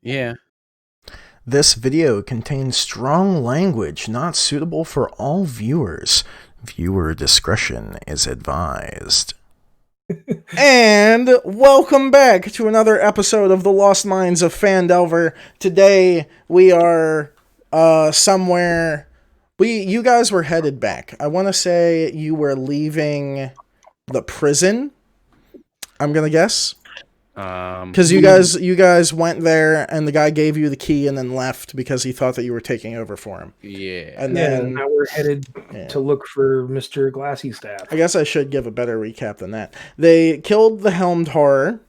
Yeah. This video contains strong language not suitable for all viewers. Viewer discretion is advised. And welcome back to another episode of The Lost Minds of Phandelver. Today we are somewhere. You guys were headed back. I want to say you were leaving the prison. I'm gonna guess. Because you guys went there and the guy gave you the key and then left because he thought that you were taking over for him. Yeah. And then now we're headed to look for Mr. Glassy Staff. I guess I should give a better recap than that. They killed the Helm Horror.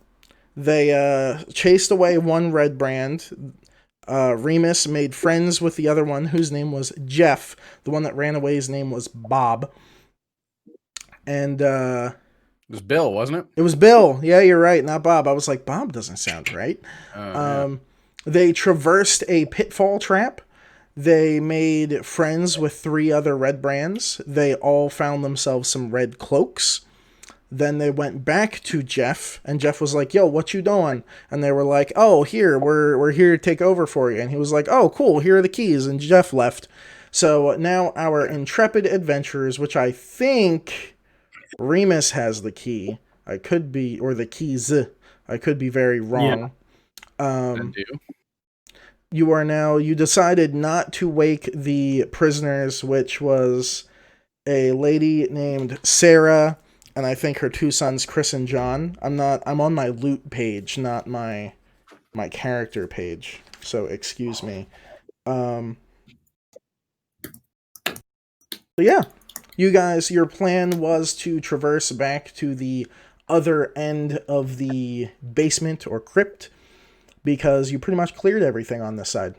They chased away one red brand. Remus made friends with the other one, whose name was Jeff. The one that ran away's name was Bob. And it was Bill, wasn't it? It was Bill. Yeah, you're right. Not Bob. I was like, Bob doesn't sound right. Yeah. They traversed a pitfall trap. They made friends with 3 other red brands. They all found themselves some red cloaks. Then they went back to Jeff, and Jeff was like, yo, what you doing? And they were like, oh, here, we're here to take over for you. And he was like, oh, cool, here are the keys. And Jeff left. So now our intrepid adventurers, which I think Remus has the key. I could be, or the keys. I could be very wrong. I do. You decided not to wake the prisoners, which was a lady named Sarah, and I think her 2 sons, Chris and John. I'm on my loot page, not my character page. So excuse me. But yeah. You guys, your plan was to traverse back to the other end of the basement or crypt because you pretty much cleared everything on this side.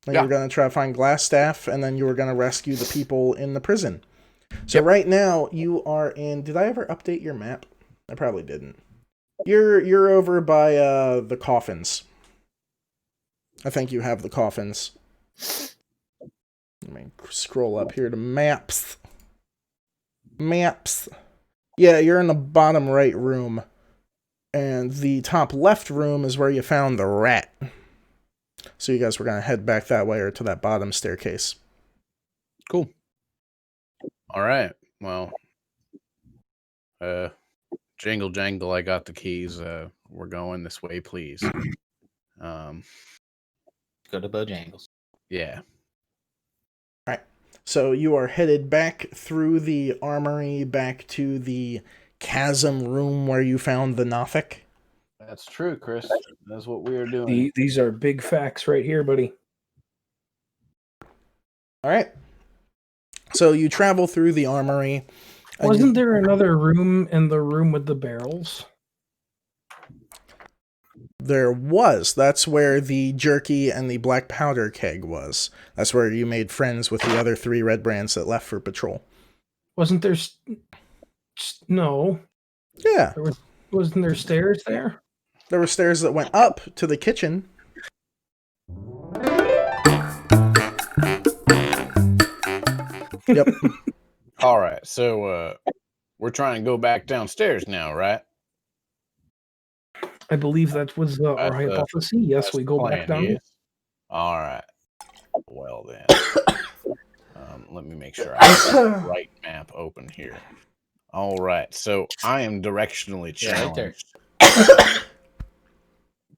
And you were going to try to find Glass Staff, and then you were going to rescue the people in the prison. So right now, you are in... Did I ever update your map? I probably didn't. You're over by the coffins. I think you have the coffins. Let me scroll up here to maps. Maps. Yeah, you're in the bottom right room. And the top left room is where you found the rat. So you guys were going to head back that way or to that bottom staircase. Cool. All right. Well, jingle jangle, I got the keys. We're going this way, please. Go to Bojangles. Yeah. So you are headed back through the armory, back to the chasm room where you found the Nothic. That's true, Chris. That's what we are doing. These are big facts right here, buddy. All right. So you travel through the armory. Wasn't there another room in the room with the barrels? There was. That's where the jerky and the black powder keg was. That's where you made friends with the other 3 red brands that left for patrol. Wasn't there... No. Yeah. Wasn't there stairs there? There were stairs that went up to the kitchen. Yep. All right. So we're trying to go back downstairs now, right? I believe that was our hypothesis. Yes, we go back down. Yes. All right. Well, then. Let me make sure I have the right map open here. All right. So I am directionally challenged. Right there.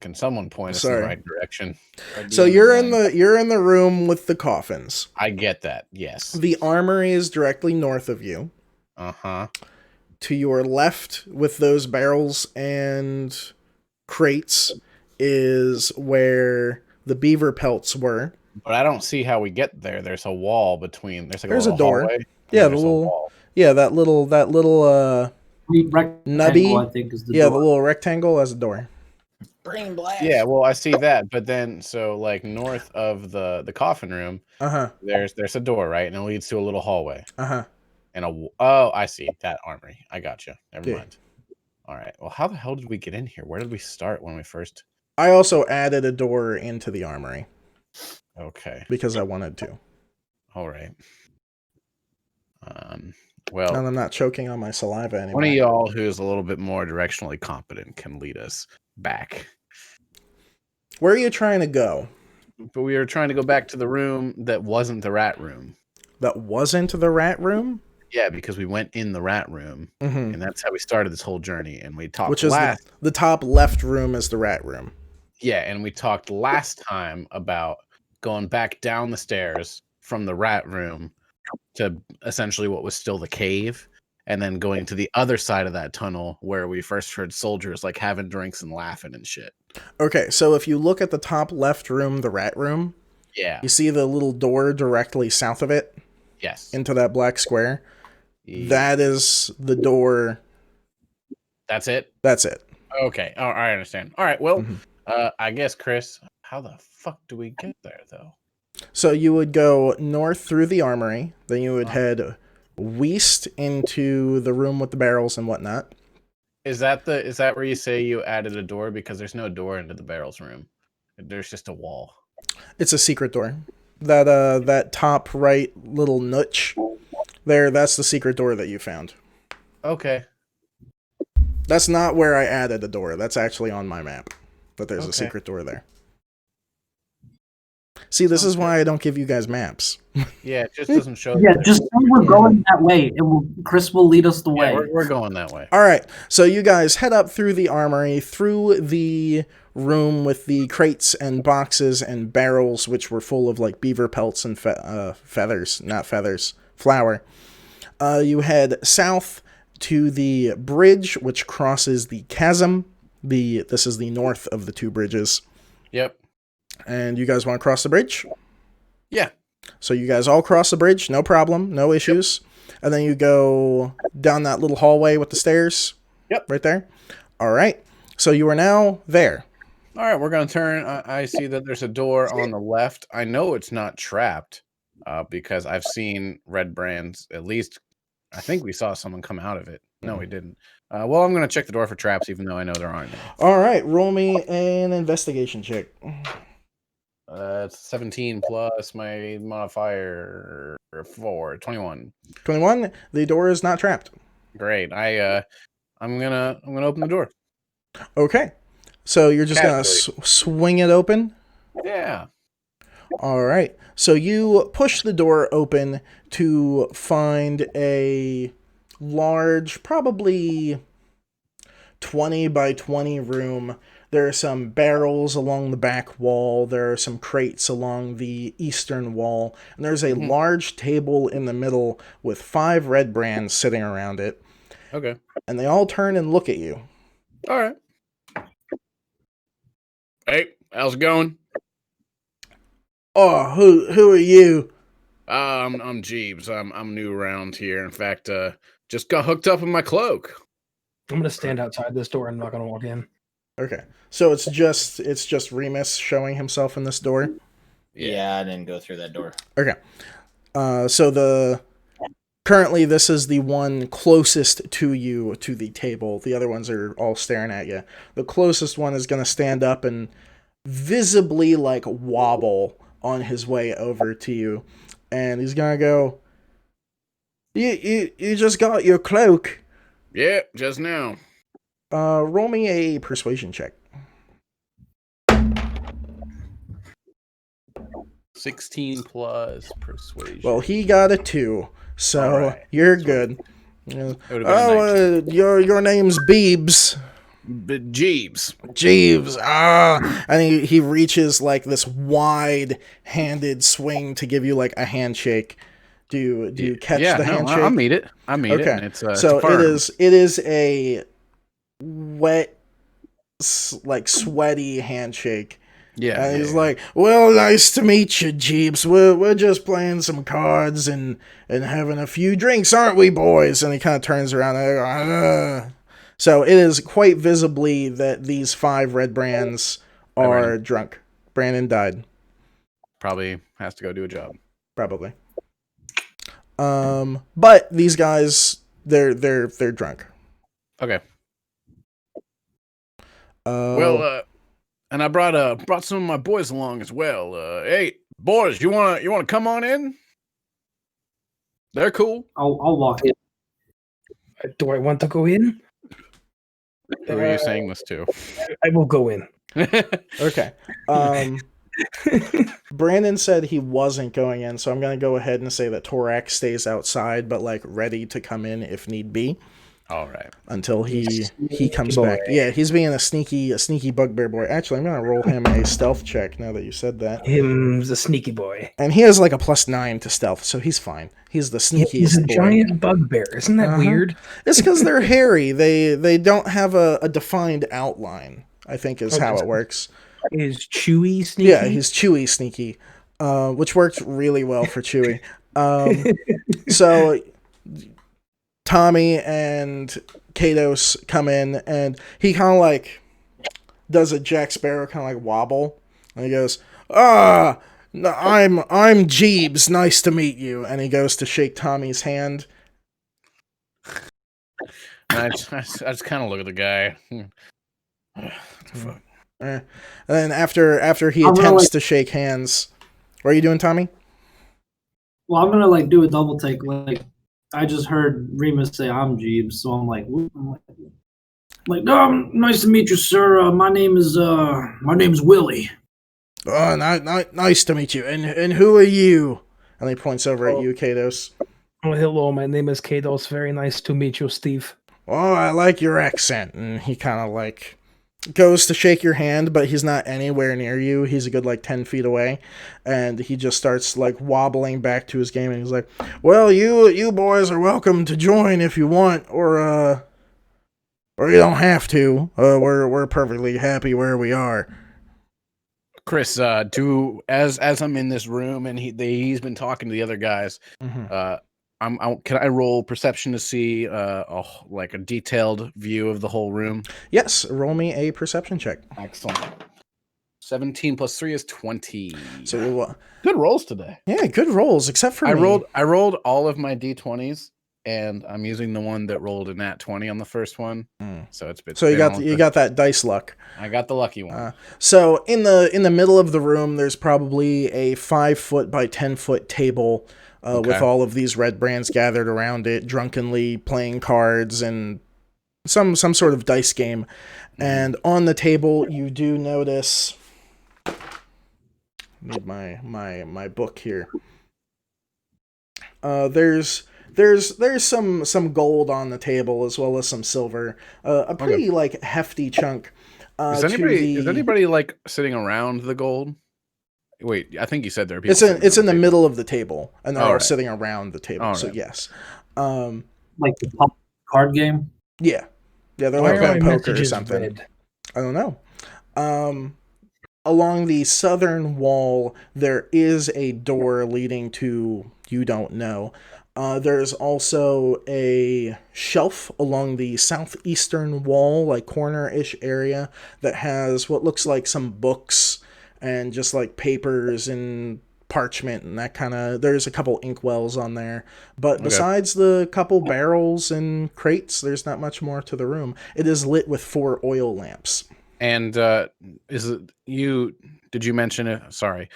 Can someone point us in the right direction? So you're in the room with the coffins. I get that. Yes. The armory is directly north of you. Uh-huh. To your left with those barrels and crates is where the beaver pelts were. But I don't see how we get there. There's a wall between. There's a door. Hallway, yeah, that little nubby. I think is the door. The little rectangle as a door. Brain blast. Yeah, well, I see that, but then like north of the coffin room, there's a door, right, and it leads to a little hallway. And I see that armory. I gotcha. Never mind. All right. Well, how the hell did we get in here? Where did we start when we first? I also added a door into the armory. Okay. Because I wanted to. All right. Well, and I'm not choking on my saliva anymore. One of y'all who is a little bit more directionally competent can lead us back. Where are you trying to go? But we were trying to go back to the room that wasn't the rat room. That wasn't the rat room? Yeah, because we went in the rat room, and that's how we started this whole journey. And we talked Which is the top left room is the rat room. Yeah, and we talked last time about going back down the stairs from the rat room to essentially what was still the cave, and then going to the other side of that tunnel where we first heard soldiers like having drinks and laughing and shit. Okay, so if you look at the top left room, the rat room, yeah, you see the little door directly south of it? Yes. Into that black square? Yeah. That is the door. That's it? That's it. Okay, oh, I understand. All right, well, I guess, Chris, how the fuck do we get there, though? So you would go north through the armory, then you would head west into the room with the barrels and whatnot. Is that where you say you added a door? Because there's no door into the barrels room. There's just a wall. It's a secret door. That top right little niche there, that's the secret door that you found. Okay. That's not where I added a door. That's actually on my map. But there's a secret door there. See, this is why I don't give you guys maps. Yeah, it just doesn't show. Yeah, just say we're going that way. Chris will lead us the way. We're going that way. All right. So you guys head up through the armory, through the room with the crates and boxes and barrels, which were full of like beaver pelts and feathers, not feathers, flour. You head south to the bridge, which crosses the chasm. This is the north of the two bridges. Yep. And you guys want to cross the bridge? Yeah. So you guys all cross the bridge, no problem, no issues. Yep. And then you go down that little hallway with the stairs. Yep. Right there. All right. So you are now there. All right, we're going to turn. I see that there's a door on the left. I know it's not trapped because I've seen red brands. At least, I think we saw someone come out of it. No, we didn't. Well, I'm going to check the door for traps, even though I know there aren't any. All right, roll me an investigation check. It's 17 plus my modifier 21. 21. The door is not trapped. Great. I'm gonna open the door. Okay. So you're just gonna swing it open? Yeah. All right. So you push the door open to find a large, probably 20 by 20 room. There are some barrels along the back wall. There are some crates along the eastern wall. And there's a large table in the middle with 5 red brands sitting around it. Okay. And they all turn and look at you. All right. Hey, how's it going? Oh, who are you? I'm Jeeves. I'm new around here. In fact, just got hooked up in my cloak. I'm gonna stand outside this door. I'm not gonna walk in. Okay. So it's just Remus showing himself in this door? Yeah, I didn't go through that door. Okay. So currently this is the one closest to you to the table. The other ones are all staring at you. The closest one is going to stand up and visibly like wobble on his way over to you. And he's going to go, You just got your cloak. Yeah, just now. Roll me a persuasion check. 16 plus persuasion. Well, he got a 2, so you're good. Your name's Beebs. Jeeves. Jeeves. And he reaches like this wide-handed swing to give you like a handshake. Do you catch the handshake? I'll meet it. Okay. It's, so it is a wet, like sweaty handshake. Yeah. And he's like, well, nice to meet you, Jeeps. We're just playing some cards and having a few drinks, aren't we, boys? And he kind of turns around and goes, So it is quite visibly that these 5 red brands are drunk. Brandon died. Probably has to go do a job. Probably. But these guys, they're drunk. Okay. And I brought some of my boys along as well. Hey, boys, you wanna come on in? They're cool. I'll walk in. Do I want to go in? Who are you saying this to? I will go in. Okay. Brandon said he wasn't going in, so I'm going to go ahead and say that Torak stays outside, but like ready to come in if need be. All right. Until he comes back. Yeah, he's being a sneaky bugbear boy. Actually, I'm going to roll him a stealth check now that you said that. Him's a sneaky boy. And he has like a +9 to stealth, so he's fine. He's the sneakiest He's a boy. giant bugbear. Isn't that weird? It's because they're hairy. They don't have a defined outline, I think is how it works. Is Chewy sneaky? Yeah, he's Chewy sneaky, which worked really well for Chewy. So Tommy and Kados come in, and he kind of like does a Jack Sparrow kind of like wobble, and he goes, I'm Jeebs, nice to meet you, and he goes to shake Tommy's hand. I just kind of look at the guy. What the fuck? And then after he attempts to shake hands, what are you doing, Tommy? Well, I'm gonna like do a double take. Like I just heard Remus say I'm Jeebs, so I'm like, nice to meet you, sir. My name is Willie. Oh, nice to meet you. And who are you? And he points over at you, Kados. Oh, hello. My name is Kados. Very nice to meet you, Steve. Oh, I like your accent. And he kind of like goes to shake your hand, but he's not anywhere near you. He's a good like 10 feet away, and he just starts like wobbling back to his game, and he's like, well, you boys are welcome to join if you want, or you don't have to. We're perfectly happy where we are. Chris, as I'm in this room and he's been talking to the other guys, can I roll perception to see like a detailed view of the whole room? Yes, roll me a perception check. Excellent. 17 plus 3 is 20. So good rolls today. Yeah, good rolls, except for I rolled all of my d20s, and I'm using the one that rolled a nat 20 on the first one. So it's been, so you got that dice luck. I got the lucky one. So in the middle of the room, there's probably a 5-foot by 10-foot table. With all of these red brands gathered around it, drunkenly playing cards and some sort of dice game. And on the table, you do notice. Need my book here. There's some gold on the table as well as some silver. A pretty like hefty chunk. Is anybody like sitting around the gold? Wait, I think you said there are people. It's in the middle of the table, and they're all sitting around the table. So yes, like the card game. Yeah, they're like playing poker or something. Red? I don't know. Along the southern wall, there is a door leading to you don't know. There's also a shelf along the southeastern wall, like corner-ish area, that has what looks like some books and just like papers and parchment and that kind of. There's a couple inkwells on there, but besides the couple barrels and crates, there's not much more to the room. It is lit with 4 oil lamps. And did you mention it? Sorry,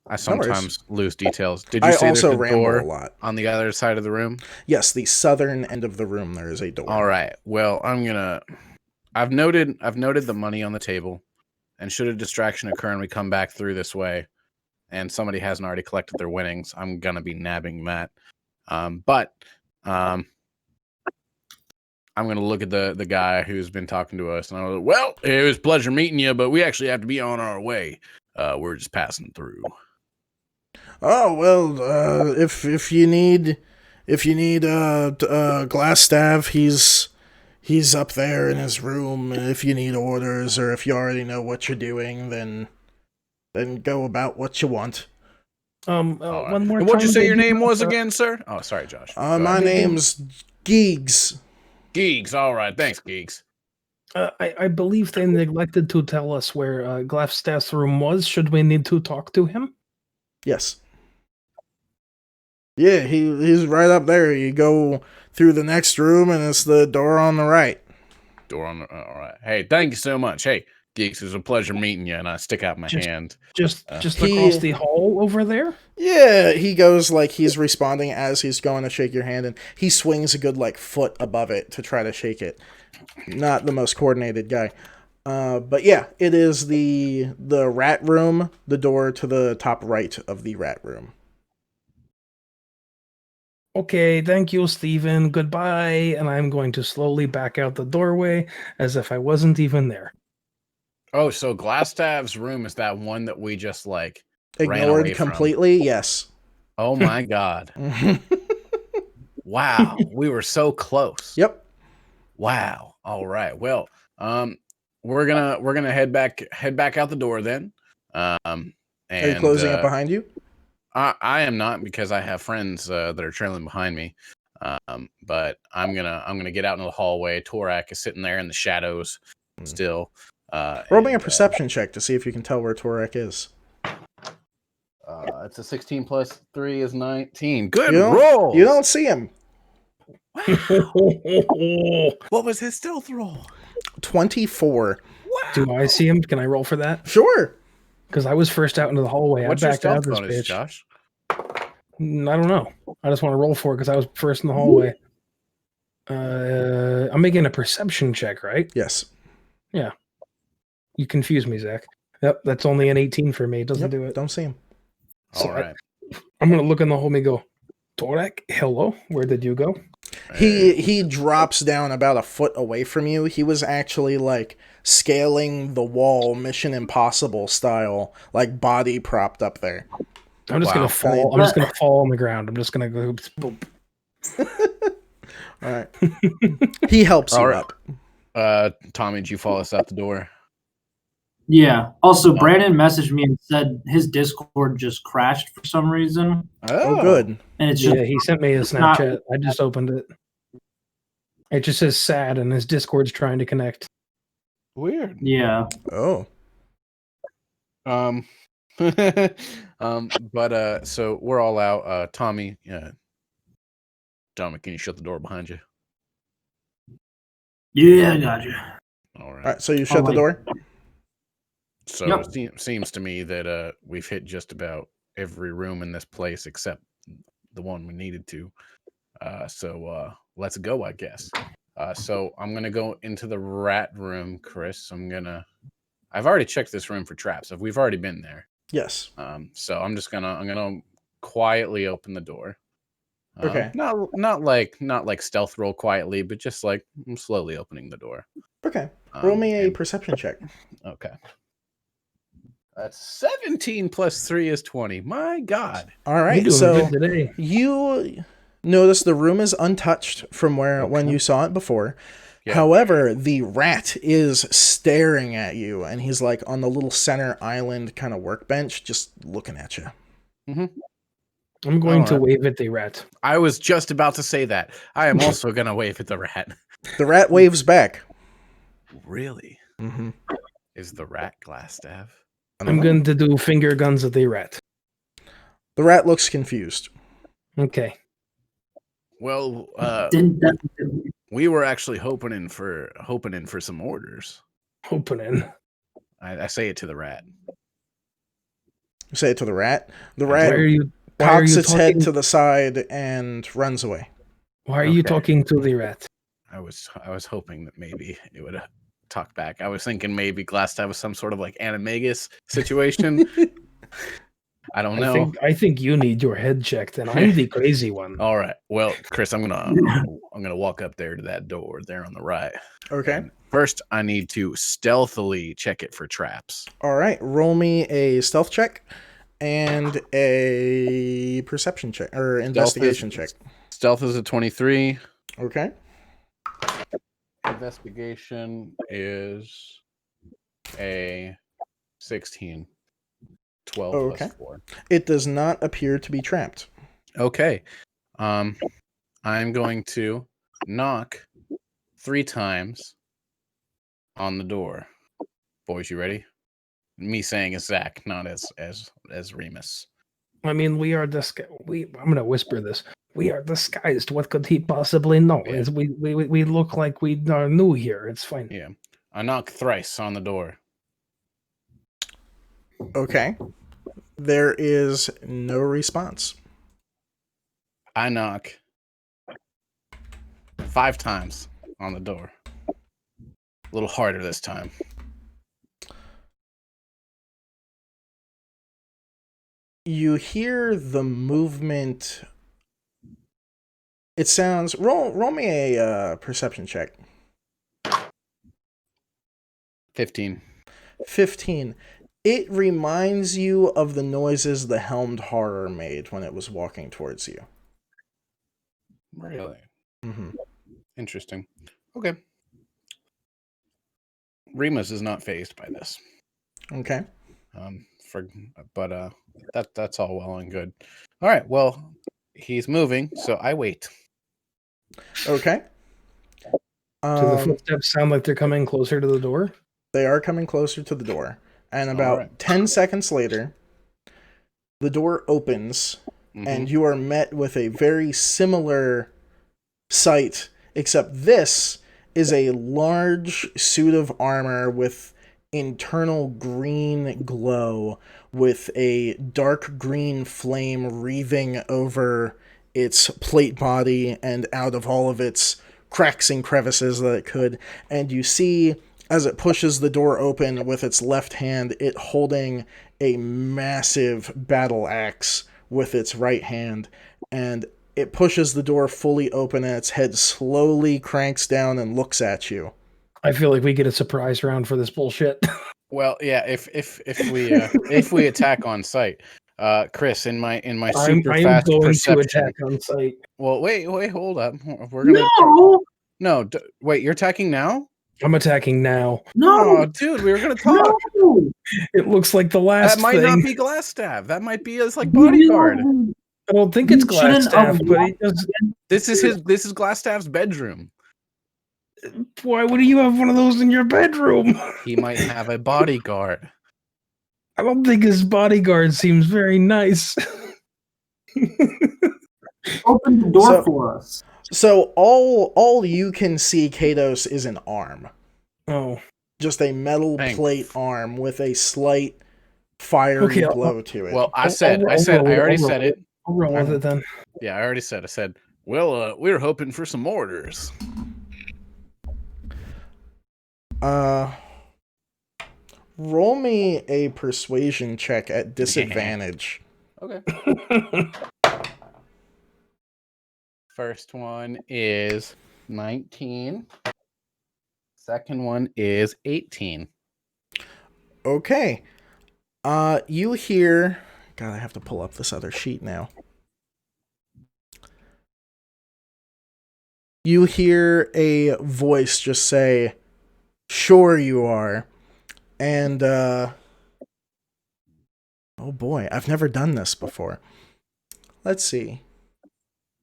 I sometimes lose details. Did you I say also there's a ramble door a lot on the other side of the room? Yes, the southern end of the room. There is a door. All right. Well, I've noted the money on the table. And should a distraction occur and we come back through this way and somebody hasn't already collected their winnings, I'm going to be nabbing that. But I'm going to look at the guy who's been talking to us. And I'm like, well, it was a pleasure meeting you, but we actually have to be on our way. We're just passing through. Oh, well, if you need Glassstaff, he's up there in his room, and if you need orders or if you already know what you're doing, then go about what you want. One more time. What'd you say your name was again, sir? Oh, sorry, Josh. My name's Geegs. Geegs, all right. Thanks, Geegs. I believe they neglected to tell us where Glassstaff's room was. Should we need to talk to him? Yes. Yeah, he's right up there. You go through the next room, and it's the door on the right. All right. Hey, thank you so much. Hey, Geeks, it was a pleasure meeting you, and I stick out my hand. Just across the hall over there? Yeah, he goes like he's responding as he's going to shake your hand, and he swings a good like foot above it to try to shake it. Not the most coordinated guy. But yeah, it is the rat room, the door to the top right of the rat room. Okay, thank you, Steven. Goodbye. And I'm going to slowly back out the doorway as if I wasn't even there. Oh, so Glasstav's room is that one that we just like ran Ignored away completely, yes. from? Oh my god. Wow, we were so close. Yep. Wow. All right. Well, we're gonna head back out the door then. And Are you closing it behind you? I am not, because I have friends that are trailing behind me. But I'm gonna get out into the hallway. Torak is sitting there in the shadows still. Roll me a perception check to see if you can tell where Torak is. It's a 16 plus 3 is 19. Good You roll. don't see him. What was his stealth roll? 24. Wow. Do I see him? Can I roll for that? Sure. Because I was first out into the hallway. What's I your backed out stealth this bonus, bitch. Josh? I don't know. I just want to roll for it because I was first in the hallway. I'm making a perception check, right? Yes. Yeah. You confuse me, Zach. Yep, that's only an 18 for me. It doesn't do it. Don't see him. So All right. I'm going to look in the hallway and go, Torak, hello, where did you go? He drops down about a foot away from you. He was actually like scaling the wall, Mission Impossible style, like body propped up there. I'm just going to fall. I'm just going to fall on the ground. I'm just going to go boop. All right. He helps you right. up. Tommy, did you follow us out the door? Yeah. Also, Brandon messaged me and said his Discord just crashed for some reason. Oh, good. And it's just Yeah, he sent me a Snapchat. I just opened it. It just says sad, and his Discord's trying to connect. Weird. Yeah. Oh. But so we're all out. Tommy, Dominic, can you shut the door behind you? Yeah, I got you. All All right. right, so you shut the door? So Yep. it seems to me that we've hit just about every room in this place except the one we needed to. So let's go, I guess. So I'm gonna go into the rat room, Chris. I've already checked this room for traps. We've already been there. Yes. So I'm gonna quietly open the door. Okay. Not like stealth roll quietly, but just like I'm slowly opening the door. Okay. Roll me a perception check. Okay. That's 17 plus 3 is 20. My God. All right. You're doing So good today. you notice the room is untouched from when you saw it before. Yeah. However, the rat is staring at you, and he's like on the little center island kind of workbench, just looking at you. Mm-hmm. I'm going to wave at the rat. I was just about to say that. I am also going to wave at the rat. The rat waves back. Really? Mm-hmm. Is the rat Glasstav? I'm going to do finger guns at the rat. The rat looks confused. Okay. Well, we were actually hoping in for some orders. Hoping. I say it to the rat. You say it to the rat? The rat cocks its head to the side and runs away. Why are you talking to the rat? I was hoping that maybe it would talk back. I was thinking maybe Glasstav was some sort of like animagus situation. I don't know. I think you need your head checked, and I'm the crazy one. All right. Well, Chris, I'm gonna walk up there to that door there on the right. Okay. And first, I need to stealthily check it for traps. All right. Roll me a stealth check and a perception check or investigation check. Stealth is a 23. Okay. Investigation is a 16. 12 plus 4. It does not appear to be trapped. Okay. I'm going to knock 3 times on the door. Boys, you ready? Me saying is Zach, not as Remus. I mean, we are I'm gonna whisper this. We are disguised. What could he possibly know? Yeah. We look like we are new here. It's fine. Yeah. I knock thrice on the door. Okay. There is no response. I knock 5 times on the door. A little harder this time. You hear the movement. It sounds. Roll me a perception check. 15. 15. It reminds you of the noises the Helmed Horror made when it was walking towards you. Really? Mm-hmm. Interesting. Okay. Remus is not fazed by this. Okay. That's all well and good. All right. Well, he's moving, so I wait. Okay. Do the footsteps sound like they're coming closer to the door? They are coming closer to the door. And about right. 10 seconds later, the door opens, and you are met with a very similar sight, except this is a large suit of armor with internal green glow, with a dark green flame wreathing over its plate body and out of all of its cracks and crevices that it could. And you see, as it pushes the door open with its left hand, it holding a massive battle axe with its right hand. And it pushes the door fully open, and its head slowly cranks down and looks at you. I feel like we get a surprise round for this bullshit. Well, yeah. If we attack on sight, Chris, in my super fast perception. To attack on sight. Well, wait, hold up. We're gonna. No, wait. You're attacking now? I'm attacking now. No, oh, dude, we were gonna talk. No. It looks like the last. That might thing. not be Glassstaff. That might be his like bodyguard. I don't think it's Glassstaff, but This is Glassstaff's bedroom. Why would you have one of those in your bedroom? He might have a bodyguard. I don't think his bodyguard seems very nice. Open the door for us. So all you can see, Kados, is an arm. Oh. Just a metal plate arm with a slight fiery glow to it. Well, I already said it. I'll roll with it then. Yeah, I already said. I said, well, we were hoping for some orders. Roll me a persuasion check at disadvantage. Okay. First one is 19. Second one is 18. Okay. You hear... God, I have to pull up this other sheet now. You hear a voice just say, "Sure you are." And, oh boy, I've never done this before. Let's see.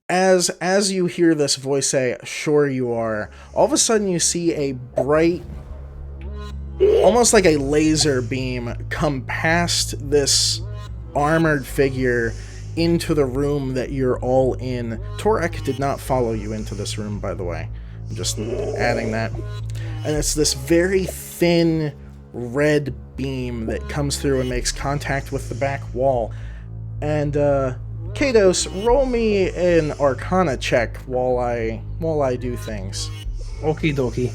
As you hear this voice say, "Sure you are," all of a sudden you see a bright, almost like a laser beam, come past this armored figure into the room that you're all in. Torek did not follow you into this room, by the way. I'm just adding that. And it's this very thin red beam that comes through and makes contact with the back wall. And Kados, roll me an Arcana check while I do things. Okie dokie.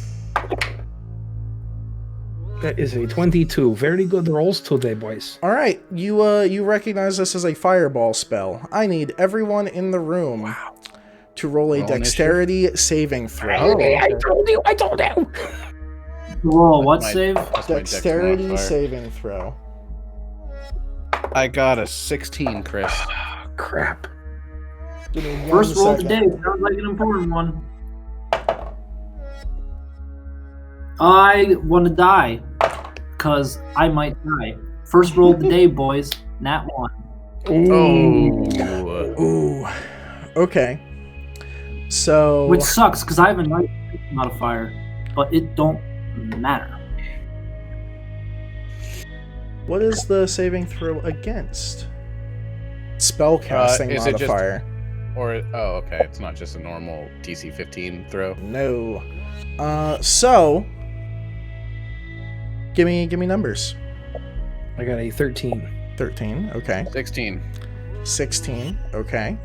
That is a 22. Very good rolls today, boys. All right, you recognize this as a fireball spell. I need everyone in the room to roll a dexterity saving throw. Okay, I told you. Whoa, what save? Dexterity saving throw. I got a 16, Chris. Crap. Give me 1 First roll second. today. Sounds like an important one. I want to die, because I might die. First roll of the day, boys. Nat 1. Ooh. Okay. So... Which sucks, because I have a nice modifier, but it don't matter. What is the saving throw against? Spellcasting is it modifier. Okay, it's not just a normal DC 15 throw. No. So... Give me numbers. I got a 13. 13, okay. 16. 16, okay.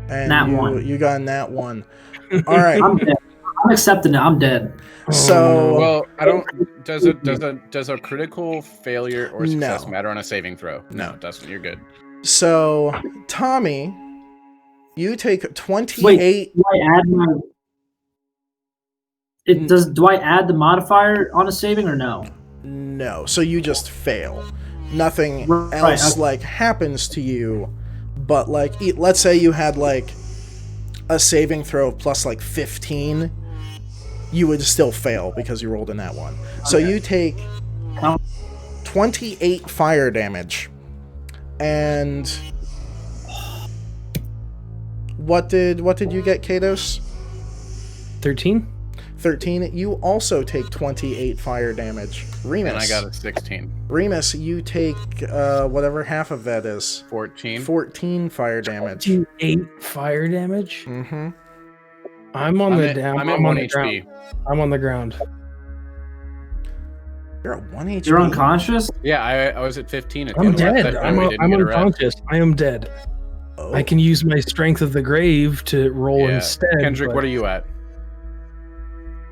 And Nat 1. You got a nat 1. All right. I'm dead. I'm accepting it. I'm dead. So well, I don't. Does a critical failure or success No. matter on a saving throw? No, it doesn't. You're good. So Tommy, you take 28. Wait, do I add my? Do I add the modifier on a saving or no? No. So you just fail. Nothing Right, else okay. like happens to you, but like let's say you had like a saving throw of plus like 15, you would still fail because you rolled in that one. So Okay. you take 28 fire damage. And what did you get, Kados? 13. 13. You also take 28 fire damage. Remus. And I got a 16. Remus, you take whatever half of that is. 14. 14 fire damage. 8 fire damage. Mm-hmm. I'm on the down. I'm at I'm 1 on the HP. ground. I'm on the ground. You're at 1 HP. You're unconscious? Yeah, I was at 15 at the I'm end of dead. that. I'm unconscious. I am dead. Oh. I can use my strength of the grave to roll Yeah. instead. Kendrick, but what are you at?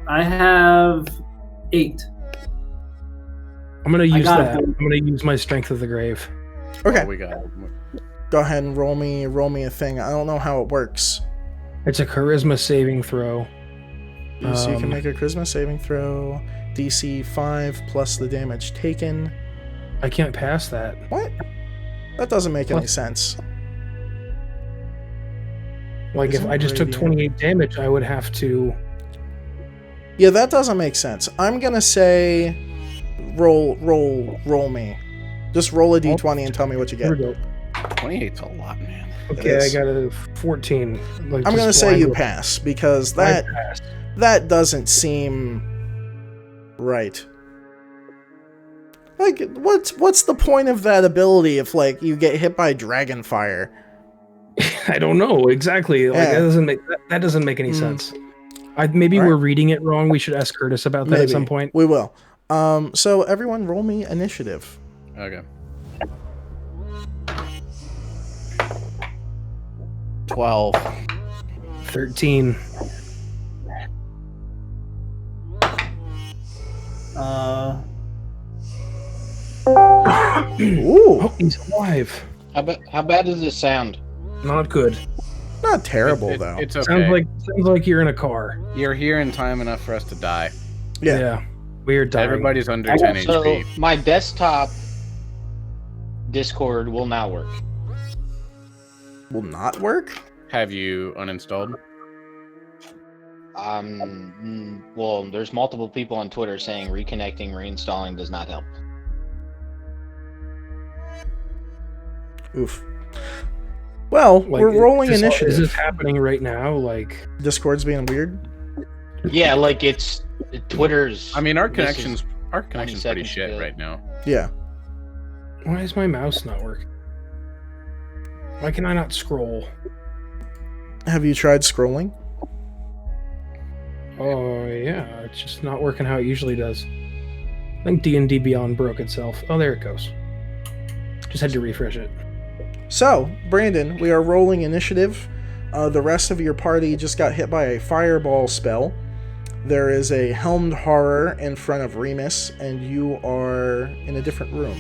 I have 8. I'm gonna use got that. it. I'm gonna use my strength of the grave. Okay. Oh, we got. Go ahead and roll me a thing. I don't know how it works. It's a charisma saving throw. So you can make a charisma saving throw. DC 5 plus the damage taken. I can't pass that. What? That doesn't make any What? sense. Like if Isn't I just took radiant- 28 damage, I would have to. Yeah, that doesn't make sense. I'm gonna say roll me. Just roll a d20 and tell me what you Here we get. go. 28's a lot, man. Okay, I is. got a 14. Like, I'm just gonna say you blind- pass because I that passed. that doesn't seem right. Like, what's the point of that ability if like you get hit by dragon fire? I don't know exactly. Like Yeah. that doesn't make any sense. Maybe All right. we're reading it wrong. We should ask Curtis about that at some point. We will. So everyone, roll me initiative. Okay. 12. 13. Ooh, Oh, he's alive. How bad does this sound? Not good. not terrible though. It's okay. Sounds like you're in a car. You're here in time enough for us to die. Yeah. We're dying. Everybody's under 10 So HP. my desktop Discord will not work. Will not work. Have you uninstalled? Well, there's multiple people on Twitter saying reconnecting, reinstalling does not help. Oof. Well, Like, we're rolling is initiative. this happening right now? Like, Discord's being weird. Yeah, like it's Twitter's. I mean, our This connection's is pretty seconds shit ago. right now. Yeah. why is my mouse not working? Why can I not scroll? Have you tried scrolling? Oh yeah, it's just not working how it usually does. I think D&D Beyond broke itself. Oh, there it goes. Just had to refresh it. So, Brandon, we are rolling initiative. The rest of your party just got hit by a fireball spell. There is a Helm Horror in front of Remus, and you are in a different room.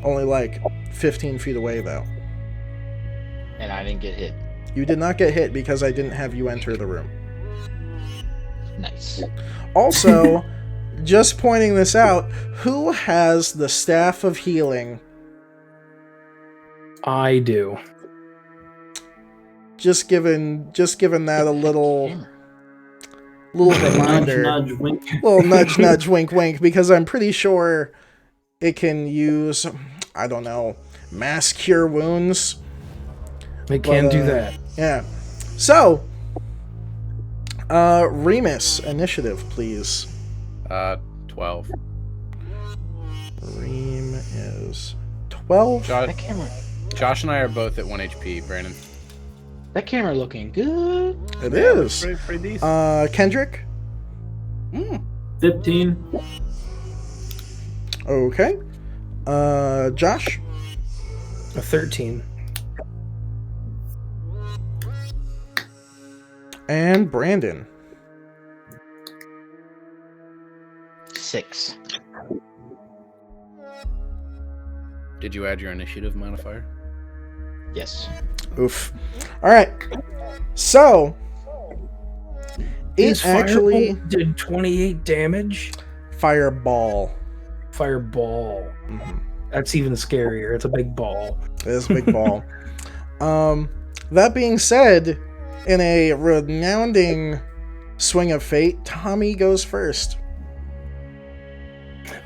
Only like 15 feet away, though. And I didn't get hit. You did not get hit because I didn't have you enter the room. Nice. Also, just pointing this out, who has the Staff of Healing? I do. Just giving that a little reminder. Nudge, nudge, wink. Little nudge, nudge, wink, wink, because I'm pretty sure it can use, I don't know, mass cure wounds. It can do But, that. Yeah. So, Remus, initiative, please. 12. Reem is 12. That camera. Josh and I are both at 1 HP, Brandon. That camera looking good. It is. Pretty decent. Kendrick. 15. Okay. Josh. A 13. And Brandon. 6. Did you add your initiative modifier? Yes. Oof. All right. So His it actually fireball did 28 damage. fireball. Fireball. Mhm. That's even scarier. It's a big ball. It is a big ball. That being said, in a resounding swing of fate, Tommy goes first.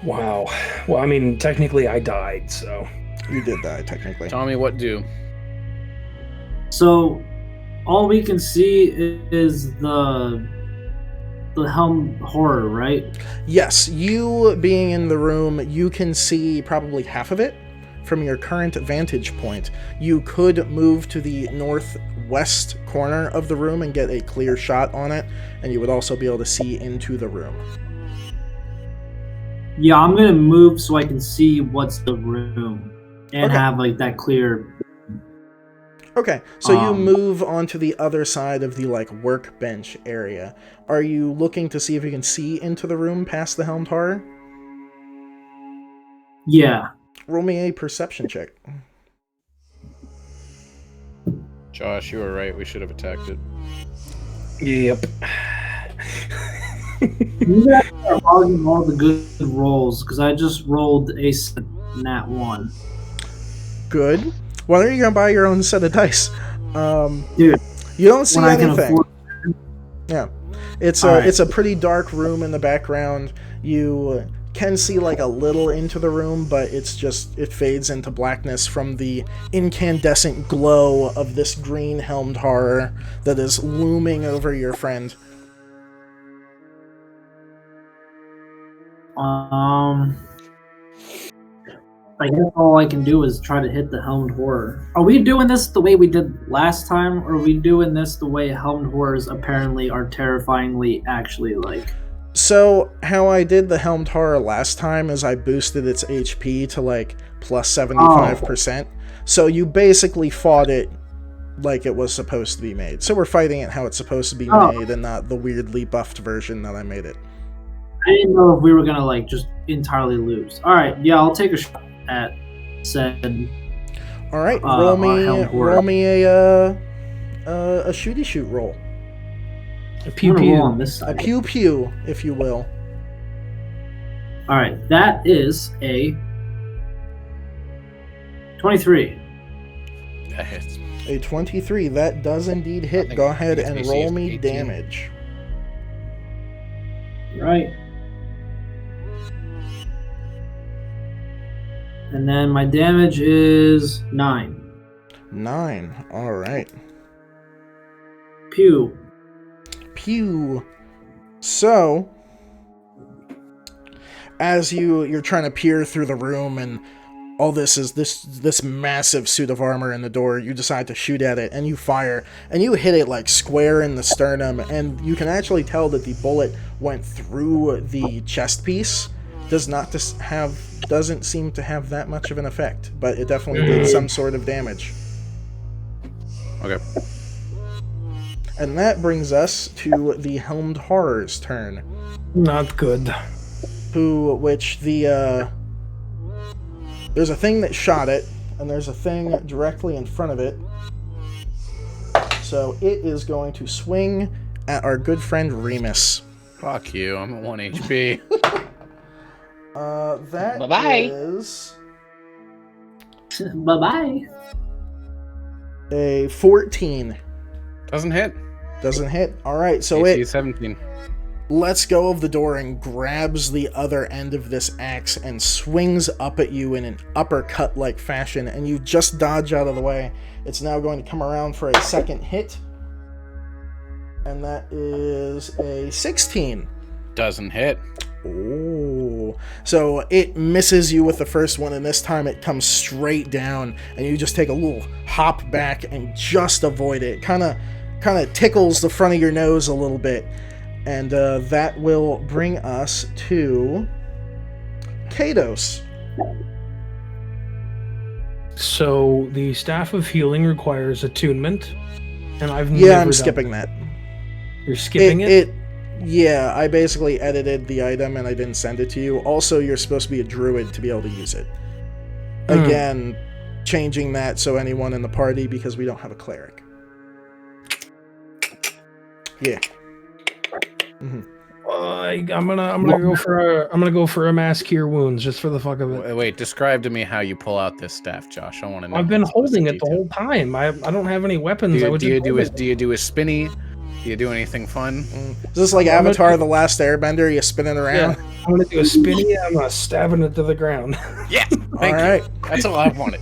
Wow. Well, I mean, technically I died, so. You did die, technically. Tommy, what do? So, all we can see is the Helm Horror, right? Yes, you being in the room, you can see probably half of it from your current vantage point. You could move to the northwest corner of the room and get a clear shot on it, and you would also be able to see into the room. Yeah, I'm gonna move so I can see what's the room and Okay. have like that clear. Okay, so you move onto the other side of the like workbench area. Are you looking to see if you can see into the room past the Helm Horror? Yeah. Roll me a perception check. Josh, you were right. We should have attacked it. Yep. You guys are logging all the good rolls because I just rolled a nat 1. Good. Why don't you go buy your own set of dice? Dude, you don't see when I can anything. afford. Yeah, it's All a right. it's a pretty dark room in the background. You can see like a little into the room, but it fades into blackness from the incandescent glow of this green helmed horror that is looming over your friend. I guess all I can do is try to hit the Helmed Horror. Are we doing this the way we did last time, or are we doing this the way Helmed Horrors apparently are terrifyingly actually like? So how I did the helmed horror last time is I boosted its HP to like plus 75%. So you basically fought it like it was supposed to be made. So we're fighting it how it's supposed to be made and not the weirdly buffed version that I made it. I didn't know if we were gonna like just entirely lose. All right, yeah, I'll take a shot at said. All right, Helmed Horror. roll me a shooty shoot roll. A pew I'm gonna roll pew. on this A side. pew pew, if you will. All right, that is a 23. That hits. A 23, that does indeed hit. Go ahead and AC roll is me 18. damage. Right. And then my damage is 9. 9, alright. Pew. Pew. So, as you're trying to peer through the room and all this is this massive suit of armor in the door, you decide to shoot at it and you fire and you hit it like square in the sternum, and you can actually tell that the bullet went through the chest piece. Doesn't seem to have that much of an effect, but it definitely did some sort of damage. Okay. And that brings us to the Helmed Horror's turn. Not good. There's a thing that shot it, and there's a thing directly in front of it. So it is going to swing at our good friend Remus. Fuck you. I'm at 1 HP. That Bye-bye. is Bye-bye. a 14. Doesn't hit. Doesn't hit. Alright, so AC it 17. lets go of the door and grabs the other end of this axe and swings up at you in an uppercut-like fashion, and you just dodge out of the way. It's now going to come around for a second hit, and that is a 16. Doesn't hit. Oh, so it misses you with the first one, and this time it comes straight down, and you just take a little hop back and just avoid it. Kind of tickles the front of your nose a little bit. And that will bring us to Kados. So the Staff of Healing requires attunement, and I've Yeah, never I'm done skipping that. that. You're skipping it? Yeah, I basically edited the item and I didn't send it to you. Also, you're supposed to be a druid to be able to use it. Again, changing that so anyone in the party, because we don't have a cleric. Yeah. I'm gonna go for a mass cure wounds just for the fuck of it. Wait, describe to me how you pull out this staff, Josh. I want to know. I've been holding it the whole time. I don't have any weapons. Do you do a spinny? Do you do anything fun? Is this like Avatar: The Last Airbender? You spin it around? Yeah, I'm gonna do a spinny. I'm gonna stabbing it to the ground. Yeah, thank you. That's all I wanted.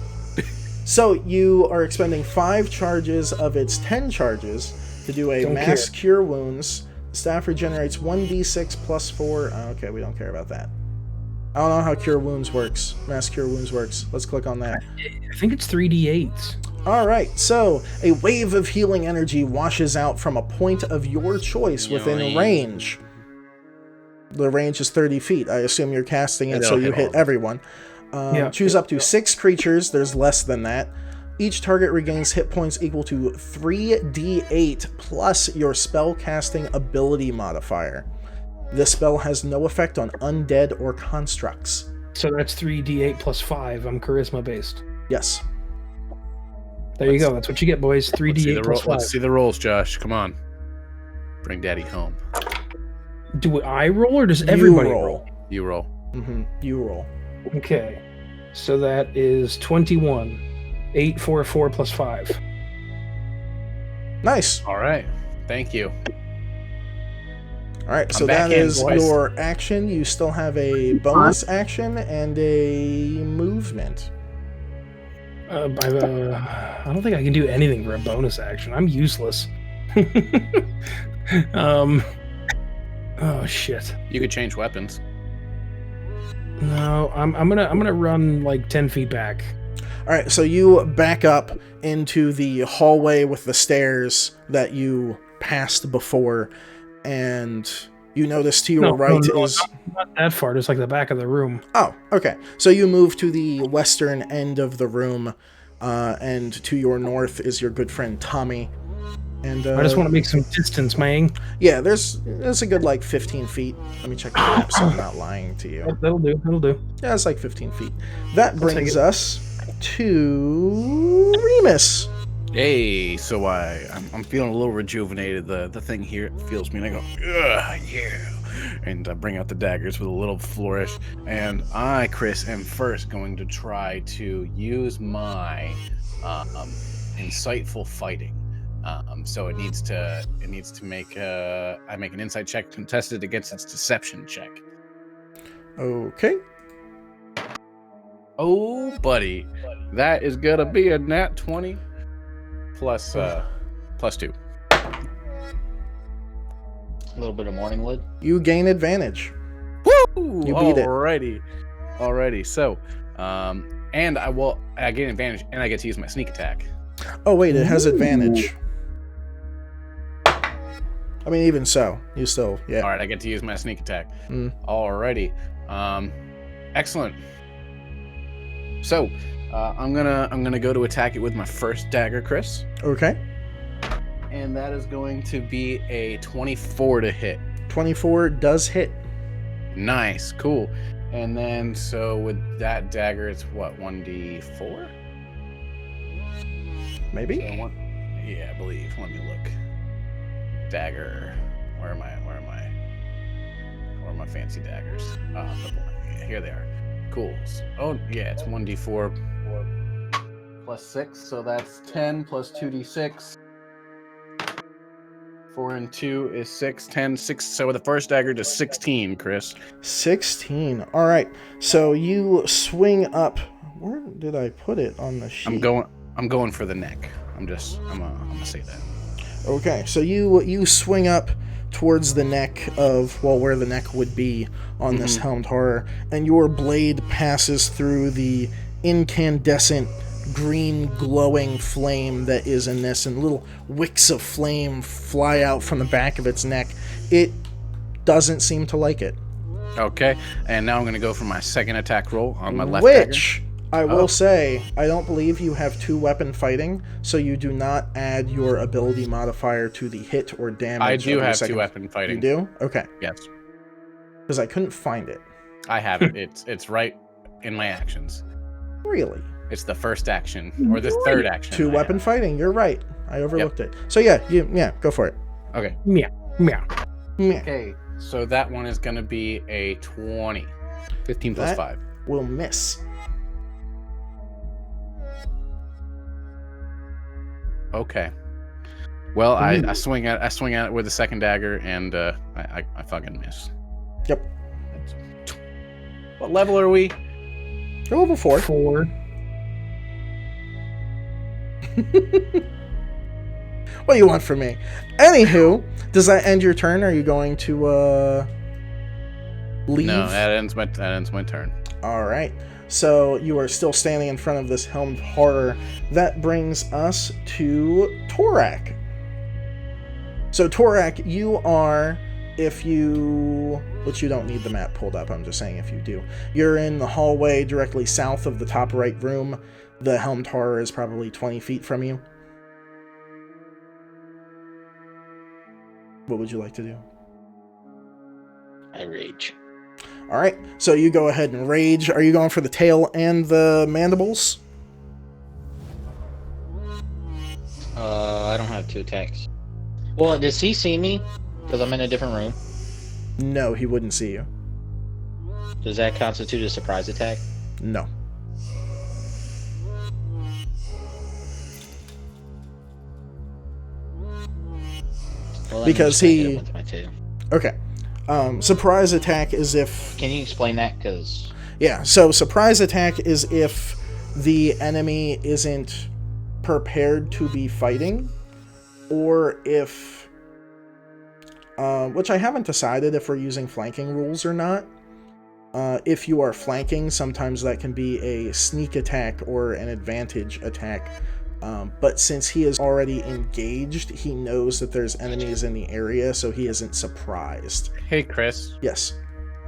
So you are expending 5 charges of its 10 charges to do a mass cure wounds. The staff regenerates 1d6 plus 4. Okay, we don't care about that. I don't know how cure wounds works. Mass cure wounds works. Let's click on that. I think it's 3d8s. Alright, so a wave of healing energy washes out from a point of your choice within range. The range is 30 feet. I assume you're casting it so you hit everyone. Choose up to 6 creatures. There's less than that. Each target regains hit points equal to 3d8 plus your spell casting ability modifier. This spell has no effect on undead or constructs. So that's 3d8 plus 5. I'm charisma based. Yes. There you go. That's what you get, boys. 3d8 plus 5. Let's see the rolls, Josh. Come on. Bring Daddy home. Do I roll or does everybody roll? You roll. You roll. Okay. So that is 21. 8, 4, 4 plus 5. Nice. All right. Thank you. All right, so that is your action. You still have a bonus action and a movement. I don't think I can do anything for a bonus action. I'm useless. Oh shit. You could change weapons. No, I'm gonna run like 10 feet back. All right, so you back up into the hallway with the stairs that you passed before, and you notice to your right is... Not that far, just like the back of the room. Oh, okay. So you move to the western end of the room, and to your north is your good friend Tommy. And I just want to make some distance, man. Yeah, there's a good, like, 15 feet. Let me check the map so I'm not lying to you. That'll do. Yeah, it's like 15 feet. That brings us to Remus. Hey, so I'm feeling a little rejuvenated. The thing here feels me, and I go, yeah, and I bring out the daggers with a little flourish. And I, Chris, am first going to try to use my insightful fighting. So it needs to make I make an insight check contested against its deception check. Okay. Oh, buddy, that is gonna be a nat 20 plus 2. A little bit of morning wood. You gain advantage. Woo! You beat it. Alrighty. So, and I gain advantage, and I get to use my sneak attack. Oh wait, it has advantage. I mean, even so, you still, yeah. All right, I get to use my sneak attack. Alrighty. Excellent. So, I'm gonna go to attack it with my first dagger, Chris. Okay. And that is going to be a 24 to hit. 24 does hit. Nice, cool. And then, so with that dagger, it's what, 1d4? Maybe. So yeah, I believe. Let me look. Dagger. Where are my fancy daggers? Here they are. Cool. Oh yeah, it's 1d4 plus 6, so that's 10 plus 2d6. 4 and 2 is 6, 10, 6. So with the first dagger, just 16, Chris. 16. All right. So you swing up. Where did I put it on the sheet? I'm going for the neck. I'm gonna say that. Okay. So you swing up towards the neck of, well, where the neck would be on this Helm Horror, and your blade passes through the incandescent green glowing flame that is in this, and little wicks of flame fly out from the back of its neck. It doesn't seem to like it. Okay, and now I'm going to go for my second attack roll on my left which dagger. I will say, I don't believe you have 2-weapon fighting, so you do not add your ability modifier to the hit or damage. I do have 2-weapon fighting. You do? Okay. Yes. Because I couldn't find it. I have it. It's right in my actions. Really? It's the first action, or the third action. 2-weapon fighting, you're right. I overlooked it. So yeah, go for it. Okay. Yeah. Okay, so that one is going to be a 20. 15 plus That 5. Will miss. Okay. Well, I swing at it with the second dagger, and I fucking miss. Yep. What level are we? You're level 4. 4. What do you want from me? Anywho, does that end your turn? Are you going to leave? No, that ends my turn. All right. So you are still standing in front of this Helm Horror. That brings us to Torak. So Torak, you are, which you don't need the map pulled up, I'm just saying if you do. You're in the hallway directly south of the top right room. The Helm Horror is probably 20 feet from you. What would you like to do? I rage. All right, so you go ahead and rage. Are you going for the tail and the mandibles? I don't have 2 attacks. Well, does he see me? Because I'm in a different room. No, he wouldn't see you. Does that constitute a surprise attack? No. Well, Because he... with my 2. Okay. Surprise attack is if... Can you explain that? Because... Yeah, so surprise attack is if the enemy isn't prepared to be fighting, or if... which I haven't decided if we're using flanking rules or not. If you are flanking, sometimes that can be a sneak attack or an advantage attack. But since he is already engaged, he knows that there's enemies in the area, so he isn't surprised. Hey, Chris. Yes.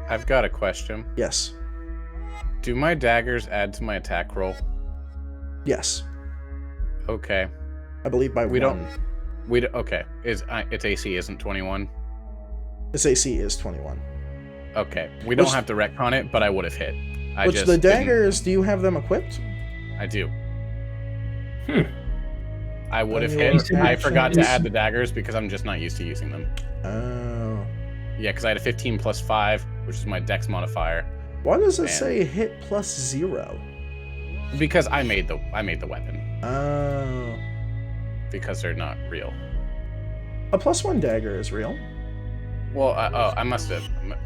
I've got a question. Yes. Do my daggers add to my attack roll? Yes. Okay. I believe by We 1. Okay. Its AC isn't 21? Its AC is 21. Okay. We don't have to retcon it, but I would have hit. Which the daggers, do you have them equipped? I do. I would have Anyway, hit. I forgot to add the daggers because I'm just not used to using them. Oh. Yeah, because I had a 15 plus 5, which is my dex modifier. Why does it say hit plus 0? Because I made the weapon. Oh. Because they're not real. A +1 dagger is real. Well, I must have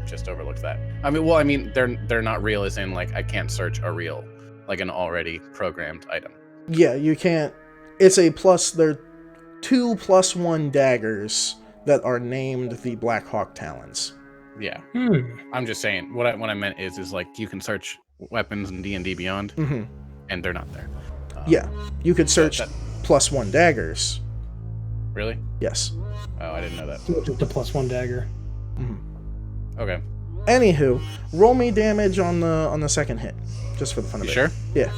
just overlooked that. I mean, they're not real as in, like, I can't search a real, like an already programmed item. Yeah, you can't. It's a plus. They're 2 +1 daggers that are named the Black Hawk Talons. Yeah. I'm just saying. What I meant is like you can search weapons in D&D Beyond, and they're not there. Yeah, you could search +1 daggers. Really? Yes. Oh, I didn't know that. Just a +1 dagger. Okay. Anywho, roll me damage on the second hit, just for the fun of it. Sure? Yeah.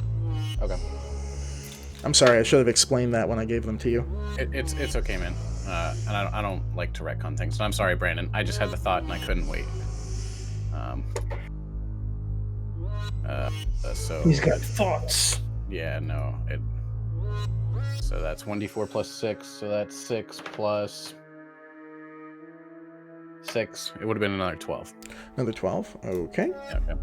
Okay. I'm sorry, I should have explained that when I gave them to you. It's okay, man. And I don't like to retcon things. So I'm sorry, Brandon. I just had the thought and I couldn't wait. So he's got thoughts. Yeah, no. So that's 1d4 plus 6. So that's 6 plus 6. It would have been another 12. Another 12. Okay. Yeah, okay.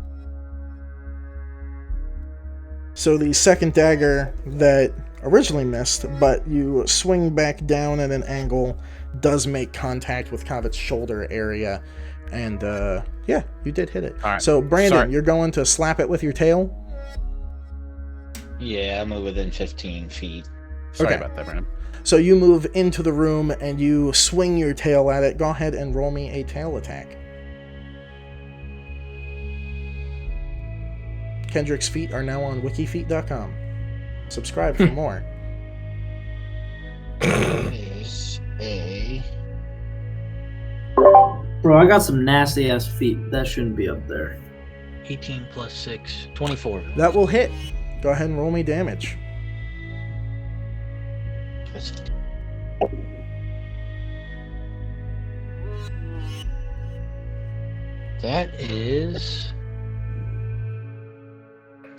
So the second dagger that originally missed, but you swing back down at an angle, does make contact with kind of its shoulder area, and yeah, you did hit it. All right. So Brandon, you're going to slap it with your tail? Yeah, I move within 15 feet. Sorry about that, Brandon. So you move into the room and you swing your tail at it. Go ahead and roll me a tail attack. Kendrick's feet are now on wikifeet.com. Subscribe for more. Is a... Bro, I got some nasty ass feet. That shouldn't be up there. 18 plus 6, 24. That will hit. Go ahead and roll me damage. That is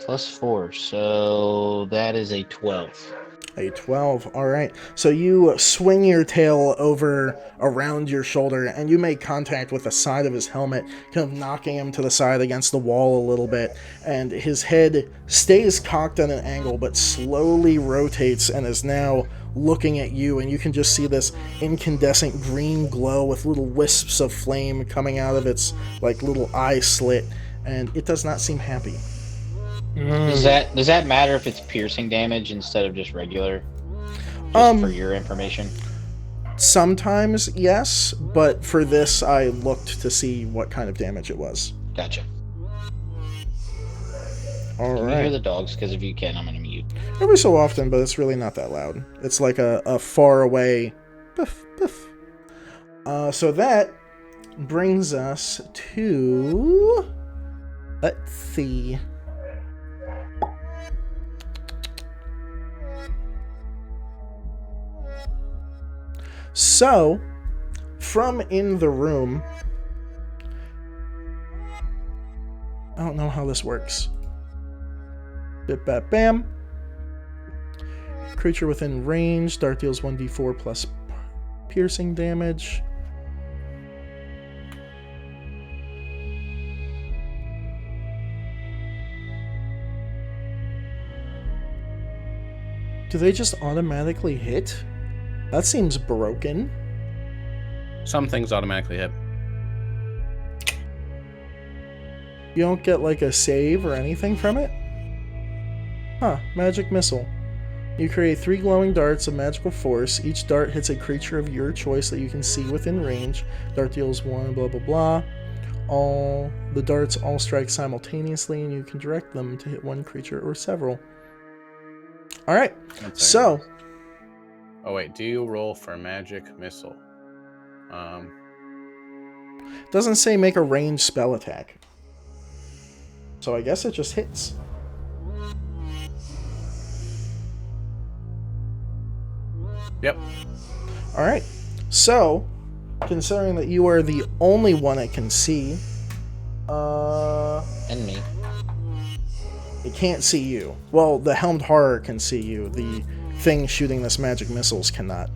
+4, so that is a 12. A 12. All right. So you swing your tail over around your shoulder, and you make contact with the side of his helmet, kind of knocking him to the side against the wall a little bit. And his head stays cocked at an angle, but slowly rotates and is now looking at you. And you can just see this incandescent green glow with little wisps of flame coming out of its like little eye slit, and it does not seem happy. Does that matter if it's piercing damage instead of just regular? Just for your information. Sometimes, yes, but for this, I looked to see what kind of damage it was. Gotcha. All Can right. you hear the dogs? Because if you can, I'm gonna mute. Every so often, but it's really not that loud. It's like a far away biff, biff. So that brings us to... Let's see... So, from in the room, I don't know how this works. Bip bap bam. Creature within range, dart deals 1d4 plus piercing damage. Do they just automatically hit? That seems broken. Some things automatically hit. You don't get like a save or anything from it? Huh, magic missile. You create 3 glowing darts of magical force. Each dart hits a creature of your choice that you can see within range. Dart deals 1, blah blah blah. All the darts all strike simultaneously, and you can direct them to hit one creature or several. Alright, so... Oh wait, do you roll for magic missile? Doesn't say make a ranged spell attack. So I guess it just hits. Yep. Alright, so, considering that you are the only one it can see, And me. it can't see you. Well, the Helmed Horror can see you. The thing shooting this magic missiles cannot.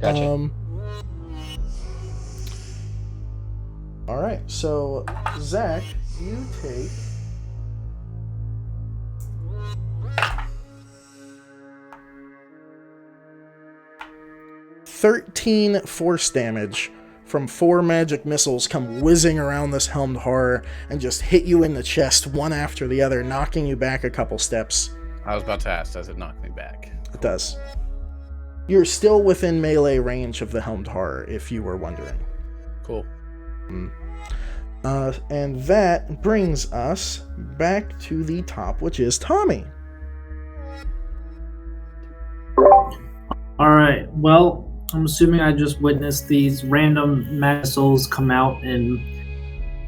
Gotcha. Alright, so, Zach, you take... 13 force damage from 4 magic missiles come whizzing around this Helmed Horror and just hit you in the chest one after the other, knocking you back a couple steps. I was about to ask, does it knock me back? It does. You're still within melee range of the Helmed Horror, if you were wondering. Cool. And that brings us back to the top, which is Tommy. Alright, well, I'm assuming I just witnessed these random missiles come out and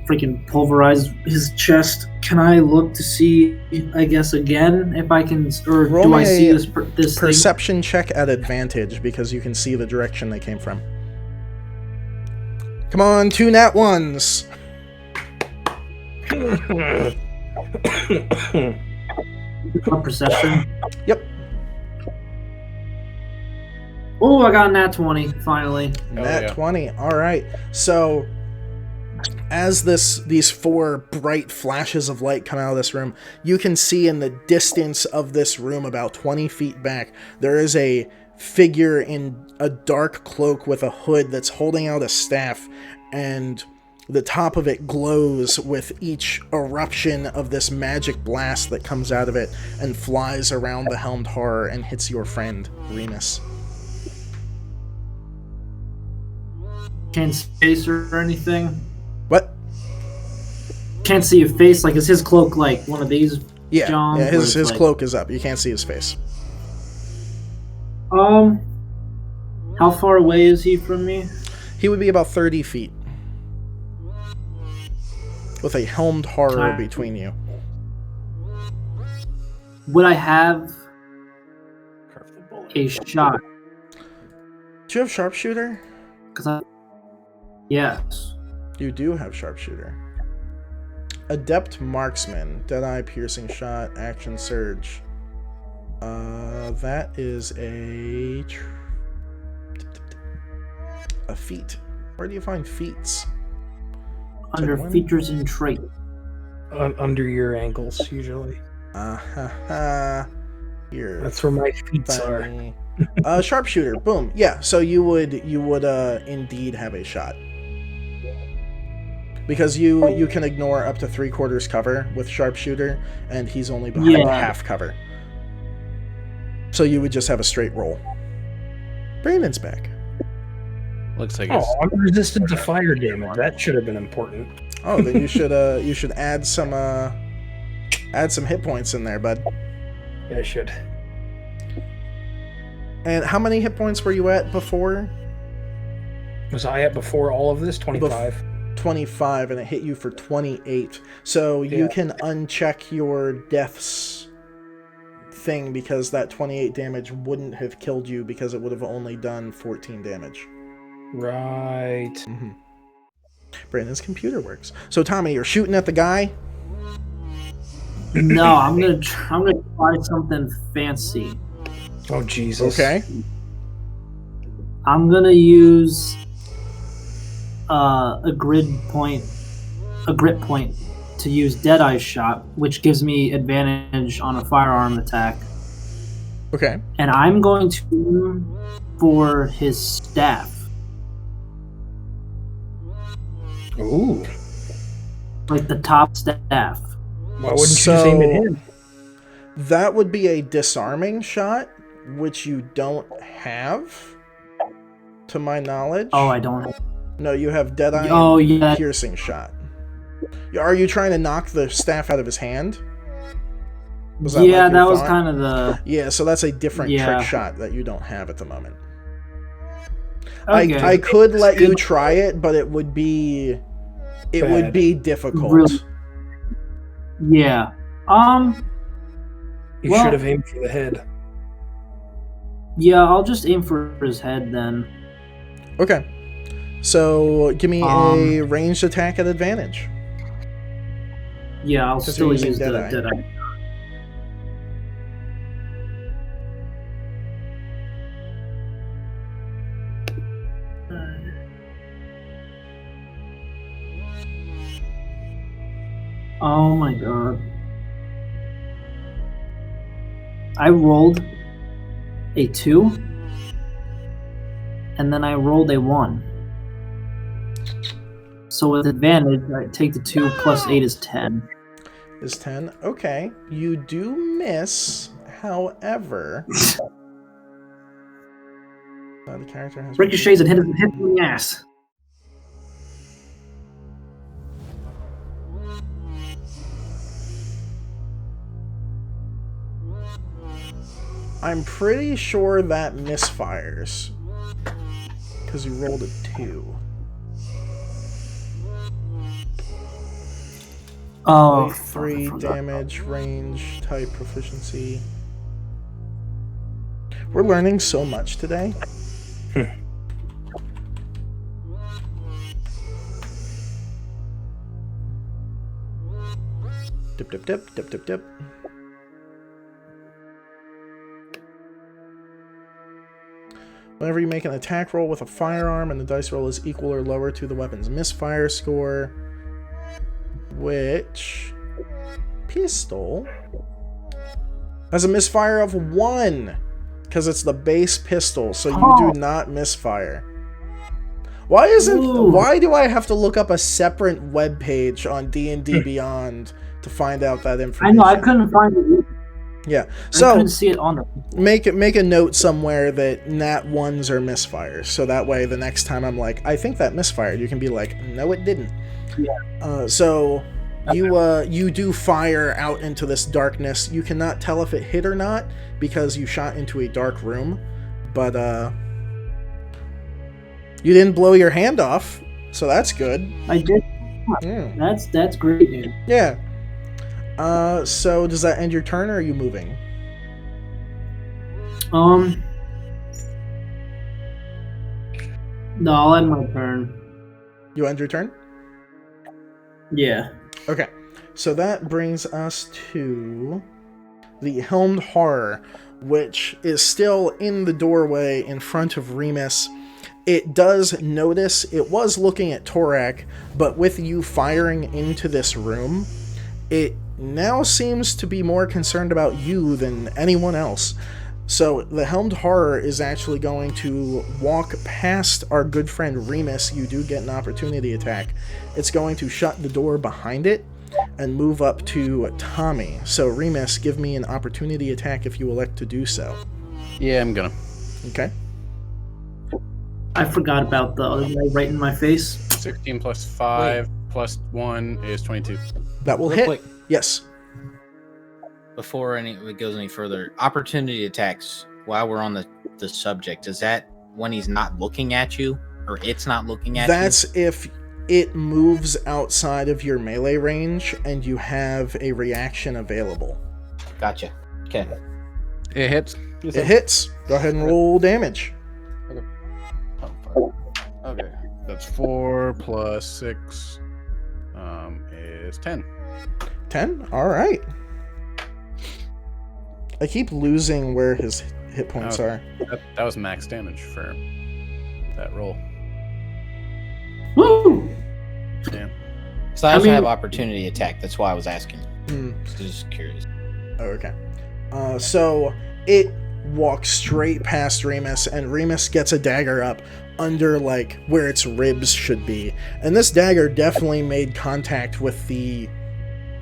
freaking pulverize his chest. Can I look to see, I guess, again, if I can, or Roll do me I see a this perception check at advantage, because you can see the direction they came from. Come on, 2 nat 1s! Perception? Yep. Oh, I got a nat 20, finally. Nat yeah. 20. Alright. So, as these 4 bright flashes of light come out of this room, you can see in the distance of this room, about 20 feet back, there is a figure in a dark cloak with a hood that's holding out a staff, and the top of it glows with each eruption of this magic blast that comes out of it and flies around the Helmed Horror and hits your friend, Remus. Can't see face or anything. What? Can't see a face. Like, is his cloak like one of these? Yeah, John, yeah, where his it's like- cloak is up. You can't see his face. How far away is he from me? He would be about 30 feet. With a Helmed Horror Alright. between you. would I have a shot? Do you have sharpshooter? Yes. You do have sharpshooter. Adept marksman, deadeye, piercing shot, action surge. That is a feat. Where do you find feats? Under features and trait. Under your ankles, usually. Here. That's where my feats are. Sharpshooter. Boom. Yeah. So you would indeed have a shot. Because you can ignore up to 3/4 cover with sharpshooter, and he's only behind half cover. So you would just have a straight roll. Brandon's back. Looks like I'm resistant to fire damage. That should have been important. Oh, then you should add some hit points in there, bud. Yeah, I should. And how many hit points were you at before? Was I at before all of this? 25. 25, and it hit you for 28. So you can uncheck your deaths thing because that 28 damage wouldn't have killed you because it would have only done 14 damage. Right. Mm-hmm. Brandon's computer works. So Tommy, you're shooting at the guy? No, I'm gonna try something fancy. Oh Jesus. Okay. I'm gonna use a grit point to use Deadeye shot, which gives me advantage on a firearm attack. Okay. And I'm going to aim for his staff. Ooh. Like the top staff. Why wouldn't you just aim at him? That would be a disarming shot, which you don't have, to my knowledge. Oh, I don't have. No, you have Deadeye and piercing shot. Are you trying to knock the staff out of his hand? That was kind of the... Yeah, so that's a different trick shot that you don't have at the moment. Okay. I could let you try it, but it would be difficult. Really? Yeah. You should have aimed for the head. Yeah, I'll just aim for his head then. Okay. So give me a ranged attack at advantage. Yeah, I'll still use the Deadeye. Oh my god. I rolled a 2, and then I rolled a 1. So with advantage, I take the 2 plus 8 is 10. Is 10. Okay. You do miss, however... the character has... Ricochets and hit him in the ass. I'm pretty sure that misfires. Because you rolled a 2. Oh, 3 damage, range, type, proficiency. We're learning so much today. Dip, dip, dip, dip, dip, dip. Whenever you make an attack roll with a firearm and the dice roll is equal or lower to the weapon's misfire score, which pistol has a misfire of 1 because it's the base pistol, so you do not misfire. Why do I have to look up a separate web page on D&D Beyond to find out that information? I know, I couldn't find it. Yeah, so I couldn't see it on the... make a note somewhere that nat 1s are misfires, so that way the next time I'm like, I think that misfired, you can be like, no, it didn't. Yeah. So you do fire out into this darkness. You cannot tell if it hit or not because you shot into a dark room, but you didn't blow your hand off, so that's good. I did. Yeah. That's great, dude. Yeah. So does that end your turn, or are you moving? No, I'll end my turn. You end your turn? Yeah. Okay. So that brings us to the Helmed Horror, which is still in the doorway in front of Remus. It does notice, it was looking at Torak, but with you firing into this room, it now seems to be more concerned about you than anyone else. So the Helmed Horror is actually going to walk past our good friend Remus. You do get an opportunity attack. It's going to shut the door behind it and move up to Tommy. So Remus, give me an opportunity attack if you elect to do so. Yeah, I'm gonna. Okay. I forgot about the other guy right in my face. 16 plus 5 plus 1 is 22. That will Real hit. quick. Yes. Before it goes any further, opportunity attacks, while we're on the subject, is that when he's not looking at you, or it's not looking at you? That's if it moves outside of your melee range and you have a reaction available. Gotcha. Okay. It hits. It hits. Go ahead and roll damage. Okay. That's 4 plus 6 is 10. 10? Alright. I keep losing where his hit points are. That was max damage for that roll. Woo! Yeah. So I also have opportunity attack. That's why I was asking. Just curious. Okay. So it walks straight past Remus, and Remus gets a dagger up under, like, where its ribs should be. And this dagger definitely made contact with the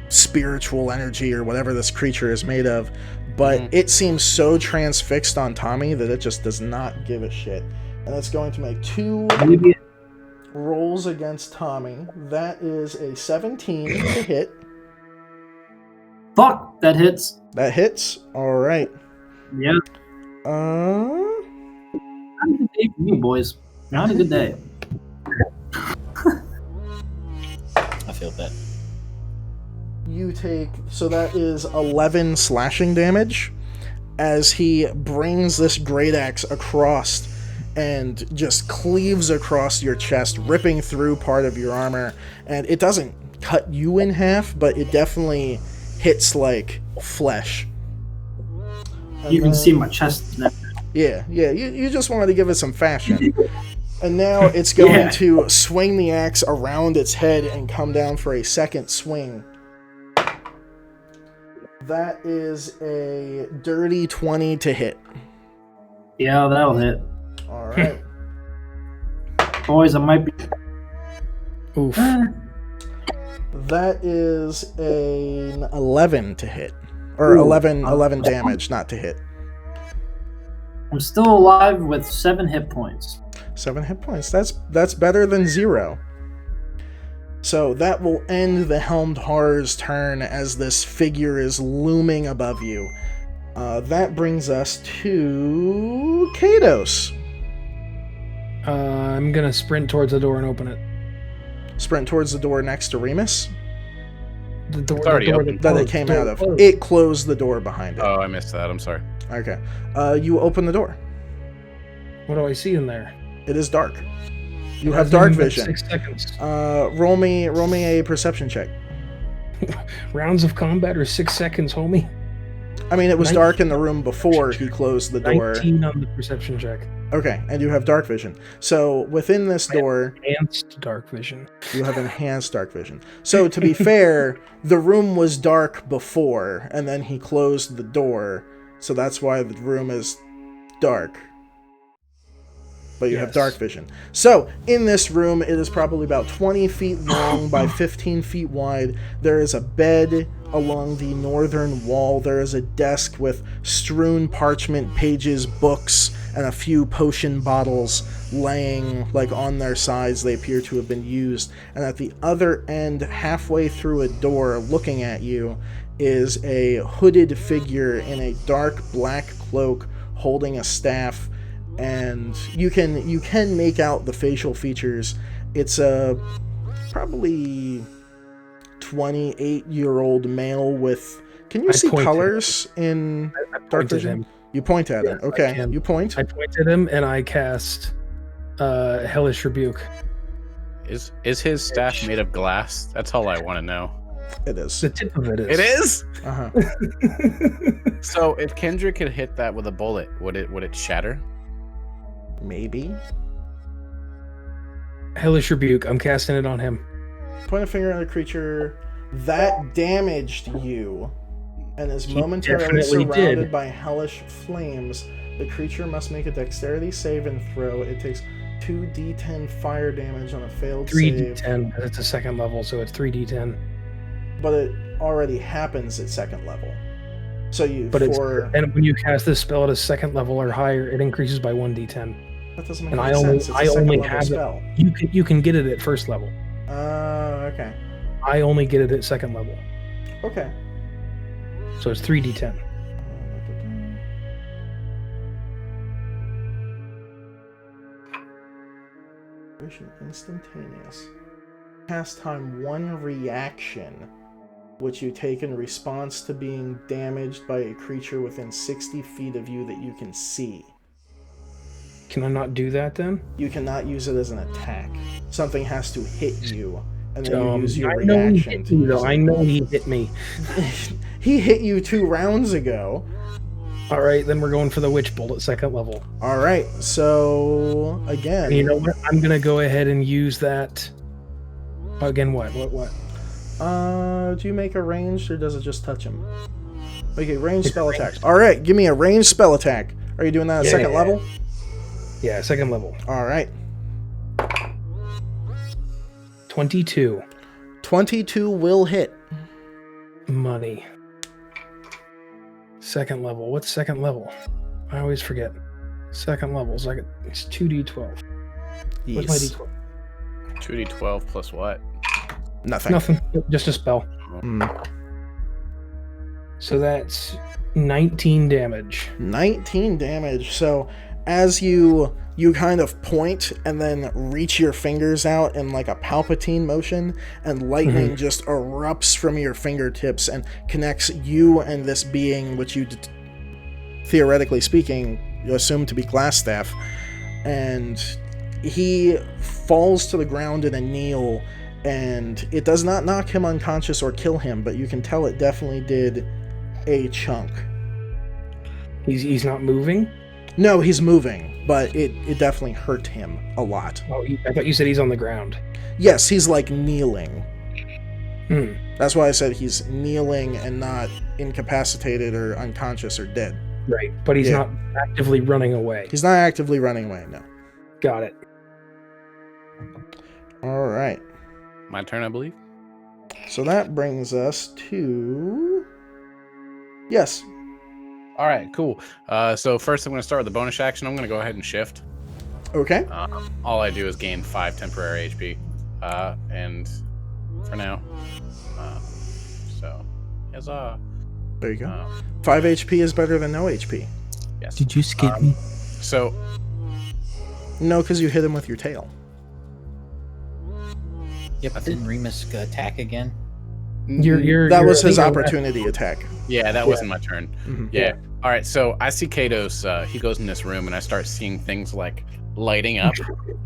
spiritual energy or whatever this creature is made of, but it seems so transfixed on Tommy that it just does not give a shit. And it's going to make 2 rolls against Tommy. That is a 17 to hit. Fuck, that hits. That hits. All right. Yeah. Not a good day for you, boys. Not a good day. I feel that. You take, so that is 11 slashing damage as he brings this great axe across and just cleaves across your chest, ripping through part of your armor. And it doesn't cut you in half, but it definitely hits like flesh. And you can see my chest now. Yeah, you just wanted to give it some fashion. And now it's going to swing the axe around its head and come down for a second swing. That is a dirty 20 to hit. Yeah, that'll hit. All right. Boys, I might be... Oof. That is an 11 to hit. Or 11 damage, not to hit. I'm still alive with 7 hit points. 7 hit points. That's better than 0. So that will end the Helmed Horror's turn as this figure is looming above you. That brings us to Kados. I'm gonna sprint towards the door and open it. Sprint towards the door next to Remus. The door, It's already the door open. That it came out of. closed. It closed the door behind it. Oh, I missed that. I'm sorry. Okay. You open the door. What do I see in there? It is dark. You It have hasn't dark even been vision. 6 seconds. Roll me a perception check. Rounds of combat or 6 seconds, homie. I mean, it was 19. dark in the room before he closed the door. 19 on the perception check. Okay, and you have dark vision. So within this door, Enhanced dark vision. you have enhanced dark vision. So to be fair, the room was dark before, and then he closed the door. So that's why the room is dark. But you have Yes. dark vision. So, in this room, it is probably about 20 feet long by 15 feet wide. There is a bed along the northern wall. There is a desk with strewn parchment, pages, books, and a few potion bottles laying like on their sides. They appear to have been used. And at the other end, halfway through a door, looking at you, is a hooded figure in a dark black cloak holding a staff. And you can make out the facial features. It's a probably 28-year-old male with... Can you see colors in dark vision? You point at him. Okay, you point. I point at him and I cast Hellish Rebuke. Is his staff made of glass? That's all I want to know. It is. The tip of it is. It is? Uh-huh. So if Kendrick could hit that with a bullet, would it shatter? Maybe. Hellish Rebuke. I'm casting it on him. Point a finger at a creature that damaged you and is momentarily surrounded by hellish flames. The creature must make a dexterity save and throw. It takes 2d10 fire damage on a failed 3d10, save. it's a second level, so it's 3d10. But it already happens at second level. So and when you cast this spell at a second level or higher, it increases by 1d10. That doesn't make any sense. It's a second level spell. You can get it at first level. Okay. I only get it at second level. Okay. So it's 3d10. Instantaneous. Cast time 1 reaction, which you take in response to being damaged by a creature within 60 feet of you that you can see. Can I not do that then? You cannot use it as an attack. Something has to hit you, and then you use your reaction to use it. I know he hit me. He hit you 2 rounds ago. All right, then we're going for the Witch Bolt at second level. All right, so again... And you know what? I'm going to go ahead and use that... Again, what? Do you make a ranged, or does it just touch him? Okay, ranged spell attack. All right, give me a ranged spell attack. Are you doing that at second level? Yeah, second level. All right. 22. 22 will hit. Money. Second level. What's second level? I always forget. Second level is it's 2d12. Yes. What's my d12? 2d12 plus what? Nothing. Just a spell. So that's 19 damage. 19 damage. So as you kind of point and then reach your fingers out in like a Palpatine motion, and lightning just erupts from your fingertips and connects you and this being, which you theoretically speaking you assume to be Glassstaff, and he falls to the ground in a kneel, and it does not knock him unconscious or kill him, but you can tell it definitely did a chunk. He's not moving? No, he's moving, but it definitely hurt him a lot. Oh, I thought you said he's on the ground. Yes, he's like kneeling. That's why I said he's kneeling and not incapacitated or unconscious or dead. Right, but he's not actively running away. He's not actively running away, no. Got it. All right. My turn, I believe. So that brings us to... Yes. All right, cool. So first I'm going to start with the bonus action. I'm going to go ahead and shift. Okay. All I do is gain 5 temporary HP. And for now. So, huzzah. There you go. 5 HP is better than no HP. Yes. Did you skip me? So... No, because you hit him with your tail. Yep, but didn't Remus attack again? That was his opportunity attack. Yeah, that wasn't my turn. Yeah. All right, so I see Kados. He goes in this room, and I start seeing things like lighting up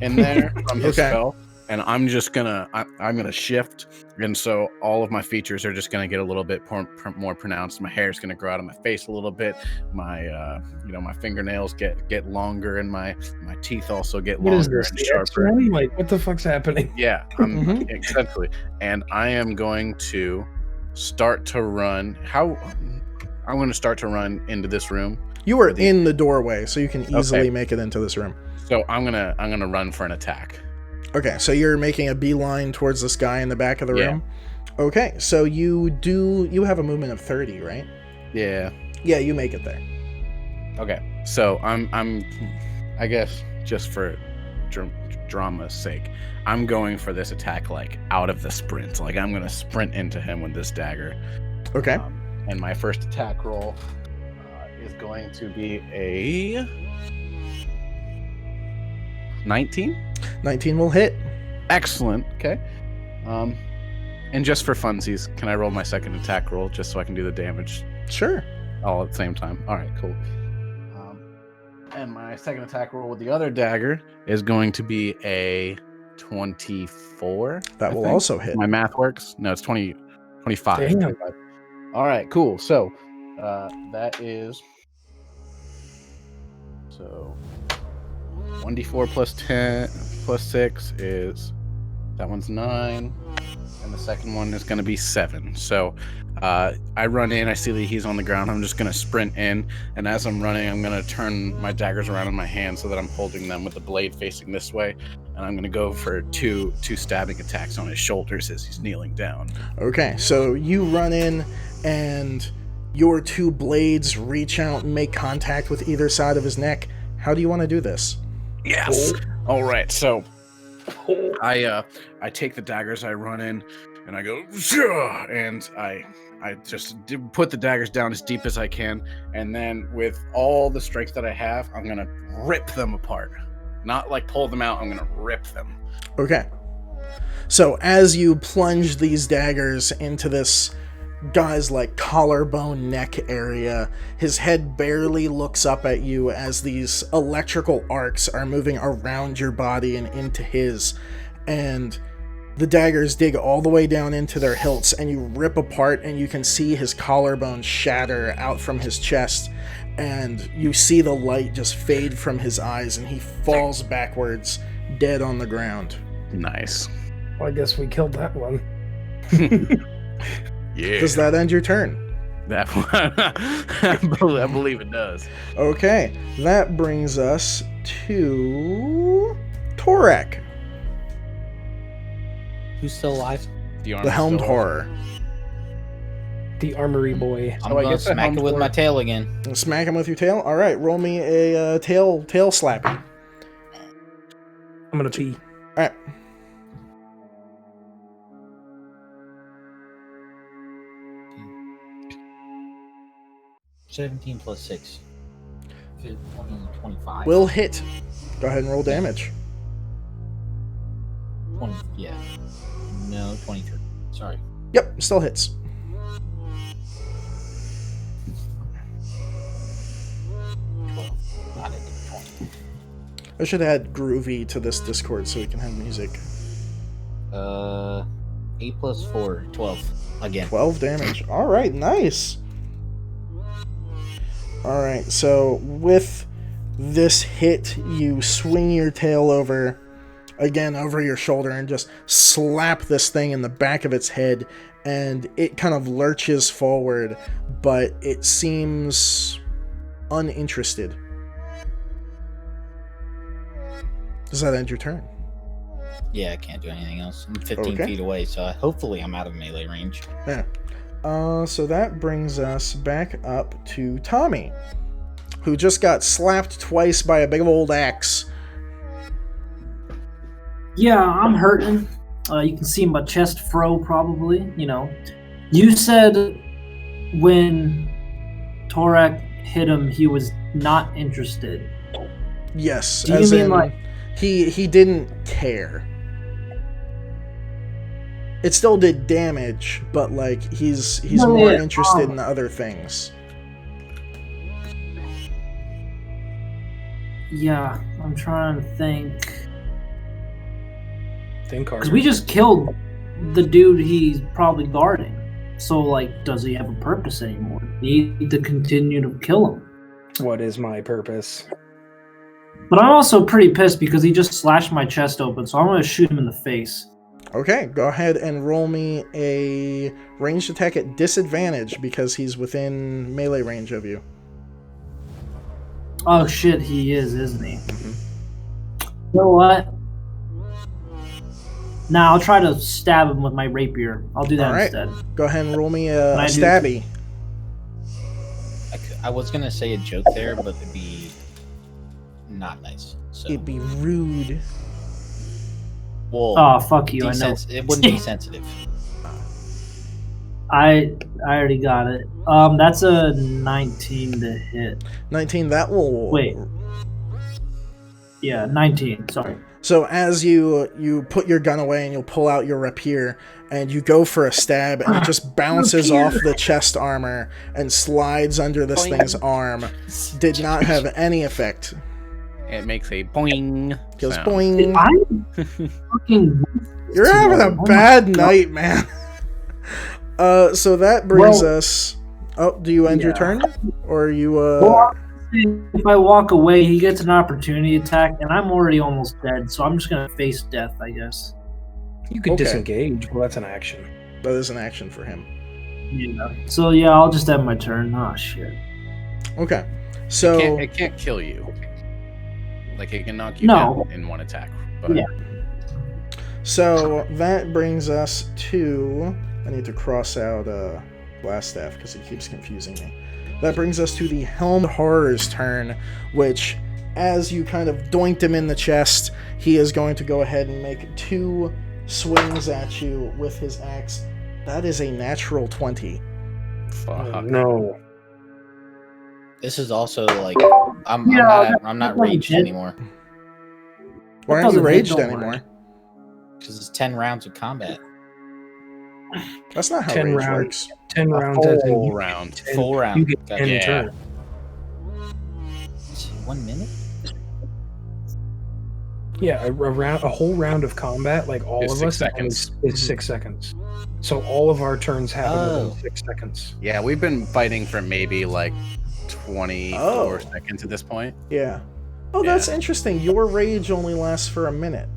in there from his spell. And I'm just gonna, I'm gonna shift, and so all of my features are just gonna get a little bit more pronounced. My hair's gonna grow out of my face a little bit. My, my fingernails get longer, and my teeth also get longer and sharper. Like, what the fuck's happening? Yeah, exactly. And I am going to start to run. I'm going to start to run into this room. You are in the doorway, so you can easily make it into this room. So I'm gonna run for an attack. Okay, so you're making a beeline towards this guy in the back of the room? Okay, so you have a movement of 30, right? Yeah. Yeah, you make it there. Okay, so I guess just for drama's sake, I'm going for this attack like out of the sprint. Like I'm gonna sprint into him with this dagger. Okay. And my first attack roll is going to be a 19. 19 will hit. Excellent. Okay. And just for funsies, can I roll my second attack roll just so I can do the damage Sure. all at the same time? All right, cool. And my second attack roll with the other dagger is going to be a 24. That will also hit. My math works. No, it's 25. Damn. 25. All right, cool. So that is 1d4 plus 10 plus 6 is, that one's 9, and the second one is going to be 7. So I run in, I see that he's on the ground. I'm just going to sprint in, and as I'm running, I'm going to turn my daggers around in my hand so that I'm holding them with the blade facing this way, and I'm going to go for two stabbing attacks on his shoulders as he's kneeling down. Okay, so you run in, and your 2 blades reach out and make contact with either side of his neck. How do you want to do this? Yes. All right. So I take the daggers, I run in, and I go, and I just put the daggers down as deep as I can, and then with all the strength that I have, I'm gonna rip them apart. Not like pull them out. I'm gonna rip them. Okay. So as you plunge these daggers into this guy's like collarbone neck area, his head barely looks up at you as these electrical arcs are moving around your body and into his, and the daggers dig all the way down into their hilts, and you rip apart, and you can see his collarbone shatter out from his chest, and you see the light just fade from his eyes, and he falls backwards dead on the ground. Nice. Well, I guess we killed that one. Yeah. Does that end your turn? That one, I believe it does. Okay, that brings us to Torek, Who's still alive? the Helmed Horror. The armory boy. I'm Oh, I gonna guess the smack it with Helm my Horror- tail again. Smack him with your tail? Alright, roll me a tail slappy. I'm gonna pee. Alright. – 17 plus 6. 25. Will hit. Go ahead and roll damage. 20, yeah. No, 23. Sorry. Yep, still hits. Not a 20. I should add groovy to this Discord so we can have music. 8 plus 4, 12. Again. 12 damage. Alright, nice. Alright, so with this hit, you swing your tail over your shoulder and just slap this thing in the back of its head, and it kind of lurches forward, but it seems uninterested. Does that end your turn? Yeah, I can't do anything else. I'm 15 feet away, so hopefully I'm out of melee range. Yeah. So that brings us back up to Tommy, who just got slapped twice by a big old axe. Yeah, I'm hurting. You can see my chest fro probably, you know. You said when Torek hit him, he was not interested. Yes, Do you as mean in, like he didn't care. It still did damage, but like he's more interested in other things. Yeah, I'm trying to think. Think hard. Because we just killed the dude he's probably guarding. So, like, does he have a purpose anymore? We need to continue to kill him. What is my purpose? But I'm also pretty pissed because he just slashed my chest open, so I'm going to shoot him in the face. Okay, go ahead and roll me a ranged attack at disadvantage because he's within melee range of you. Oh shit, he is, isn't he? Mm-hmm. You know what? Nah, I'll try to stab him with my rapier. I'll do that All right. instead. Go ahead and roll me a I do- stabby. I was gonna say a joke there, but it'd be not nice. So, It'd be rude. well, Oh, fuck you, I know. it wouldn't be sensitive. I already got it. That's a 19 to hit. 19, that will... Wait. Yeah, 19. Sorry. So as you put your gun away and you'll pull out your rapier and you go for a stab and it just bounces off the chest armor and slides under this thing's arm. Did not have any effect. It makes a boing. Goes sound. boing. Fucking. You're having a bad night, man. So that brings us. Oh, do you end your turn, or you? Well, if I walk away, he gets an opportunity attack, and I'm already almost dead, so I'm just gonna face death, I guess. You could Okay. disengage. Well, that's an action. That is an action for him. Yeah. So yeah, I'll just end my turn. Oh shit. Okay. So It can't kill you. Like it can knock you No. down in one attack. But Yeah. So that brings us to. I need to cross out Blaststaff because it keeps confusing me. That brings us to the Helm Horror's turn, which, as you kind of doinked him in the chest, he is going to go ahead and make 2 swings at you with his axe. That is a natural 20. fuck. No. This is also like I'm Yeah, I'm not that raged doesn't hit. anymore Why aren't you doesn't hit, raged don't anymore? worry. because it's 10 rounds of combat. That's not how 10 rage rounds. works. 10 rounds as in Full you round. get 10 Full round. You get Gotcha. 10 Yeah. turn. 1 minute. Yeah, a whole round of combat, like all Is of 6 us, seconds. is 6 seconds. So all of our turns happen Oh. within 6 seconds. Yeah, we've been fighting for maybe like 24 Oh. seconds at this point. Yeah. Oh, that's interesting. Your rage only lasts for a minute.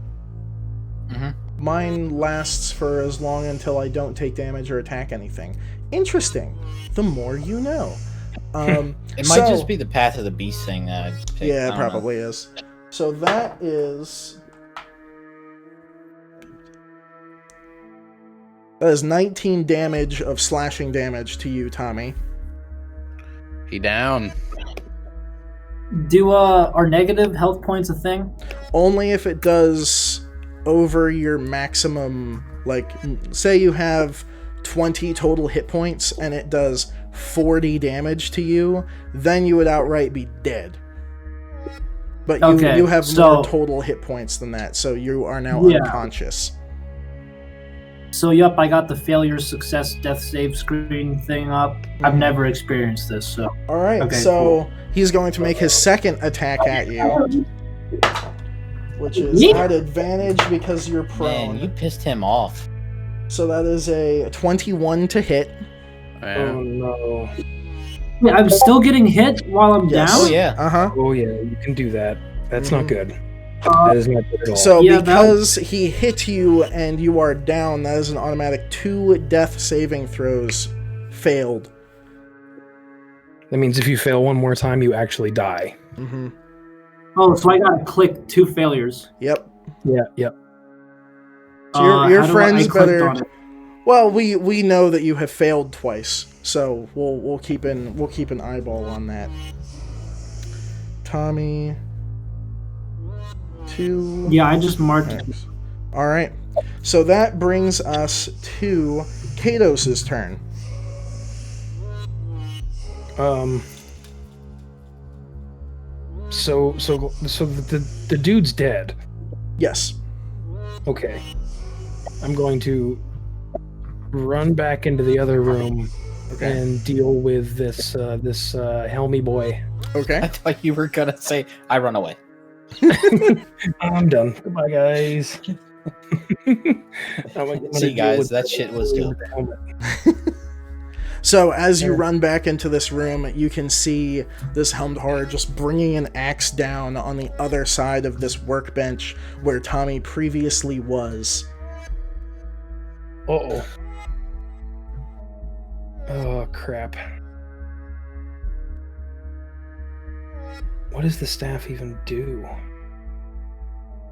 Mhm. Mine lasts for as long until I don't take damage or attack anything. Interesting. The more you know. It might just be the Path of the Beast thing that I picked. Yeah, I it don't know. probably is. So that is 19 damage of slashing damage to you, Tommy. He down. Do are negative health points a thing? Only if it does over your maximum, like, say you have 20 total hit points and it does 40 damage to you, then you would outright be dead. But you have more total hit points than that, so you are now unconscious. So yep, I got the failure, success, death save screen thing up. I've never experienced this, so. Alright, Okay, so cool. he's going to make his second attack at you, which is at advantage because you're prone. Man, you pissed him off. So that is a 21 to hit. Oh no. Wait, I'm still getting hit while I'm Yes. Oh down? yeah. Uh-huh. Oh yeah, you can do that. That's not good. Uh, That is not good at all. So Yeah, because he hit you and you are down, that is an automatic 2 death saving throws failed. That means if you fail one more time, you actually die. Mm-hmm. Oh, so I gotta click 2 failures. Yep. Yeah, yep. So your how do friends I clicked better. on it. Well, we know that you have failed twice, so we'll keep an eyeball on that. Tommy. 2. Yeah, I just marked it. All right. So that brings us to Kados' turn. So the dude's dead. Yes. Okay. I'm going to run back into the other room and deal with this Helmy boy. Okay. I thought you were gonna say I run away. I'm done. Goodbye, guys. See, guys, that shit was dope. So as you run back into this room, you can see this Helmed Horror just bringing an axe down on the other side of this workbench where Tommy previously was. Uh-oh. Oh, crap. What does the staff even do?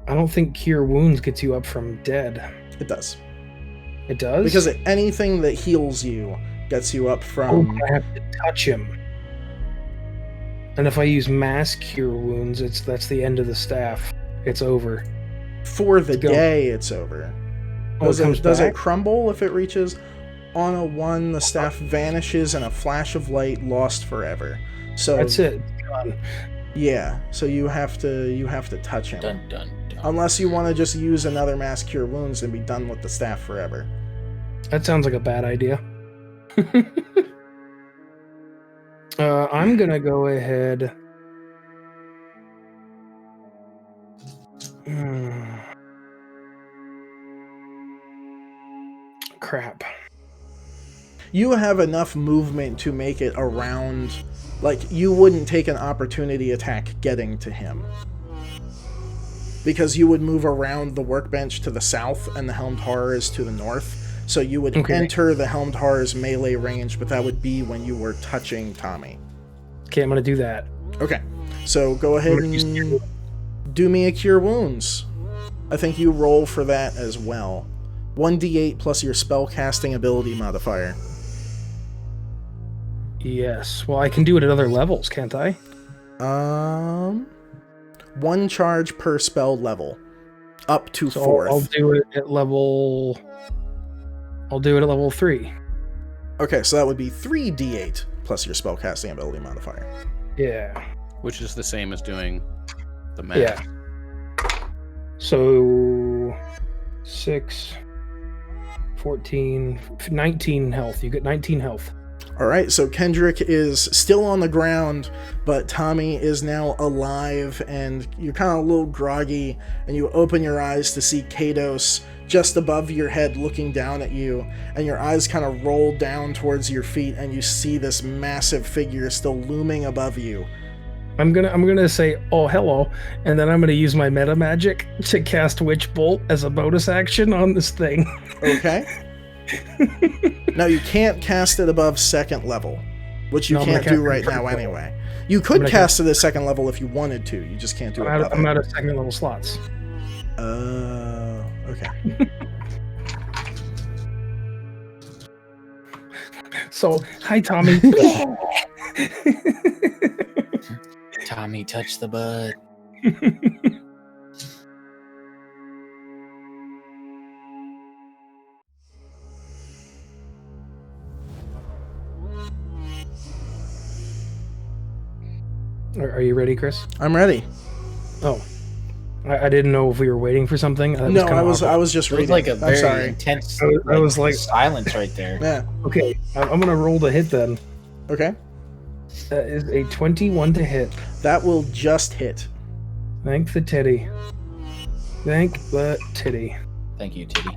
I don't think Cure Wounds gets you up from dead. It does. It does? Because anything that heals you gets you up from... I have to touch him. And if I use Mass Cure Wounds, that's the end of the staff. It's over. For the Let's go. day, it's over. Oh, it comes Does it back? crumble if it reaches? On a 1, the staff vanishes in a flash of light, lost forever. So That's it. It's gone. Yeah, so you have to touch him. Dun, dun, dun. Unless you want to just use another mass cure wounds and be done with the staff forever. That sounds like a bad idea. I'm gonna go ahead. Crap. You have enough movement to make it around. Like, you wouldn't take an opportunity attack getting to him. Because you would move around the workbench to the south and the Helmed Horror is to the north. So you would enter the Helmed Horror's melee range, but that would be when you were touching Tommy. Okay, I'm gonna do that. Okay, so go ahead and do me a Cure Wounds. I think you roll for that as well. 1d8 plus your spellcasting ability modifier. Yes. Well, I can do it at other levels, can't I? 1 charge per spell level. Up to So 4th. I'll do it at level... I'll do it at level 3. Okay, so that would be 3d8 plus your spellcasting ability modifier. Yeah. Which is the same as doing the math. Yeah. So... 6... 14... 19 health. You get 19 health. Alright, so Kendrick is still on the ground, but Tommy is now alive, and you're kind of a little groggy, and you open your eyes to see Kados just above your head looking down at you, and your eyes kind of roll down towards your feet, and you see this massive figure still looming above you. I'm gonna say, oh, hello, and then I'm gonna use my meta magic to cast Witch Bolt as a bonus action on this thing. Okay. Now, you can't cast it above 2nd level, which you can't do right now anyway. You could cast it at 2nd level if you wanted to, you just can't do it above it. I'm out of 2nd level slots. Okay. So, hi, Tommy. Tommy, touch the bud. Are you ready, Chris? I'm ready. Oh. I didn't know if we were waiting for something. No, I was just reading. It was like a I'm very sorry. intense I was like silence right there. Yeah. Okay, I'm gonna roll the hit then. Okay. That is a 21 to hit. That will just hit. Thank the titty. Thank the titty. Thank you, Titty.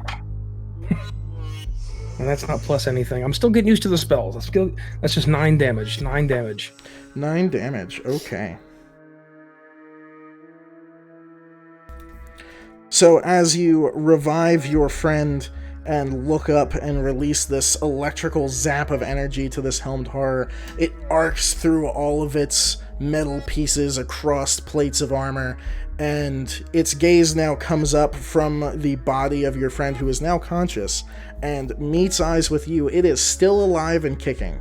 And that's not plus anything. I'm still getting used to the spells. That's just 9 damage. 9 damage. 9 damage. Okay. So as you revive your friend and look up and release this electrical zap of energy to this Helmed Horror, it arcs through all of its metal pieces across plates of armor, and its gaze now comes up from the body of your friend, who is now conscious, and meets eyes with you. It is still alive and kicking.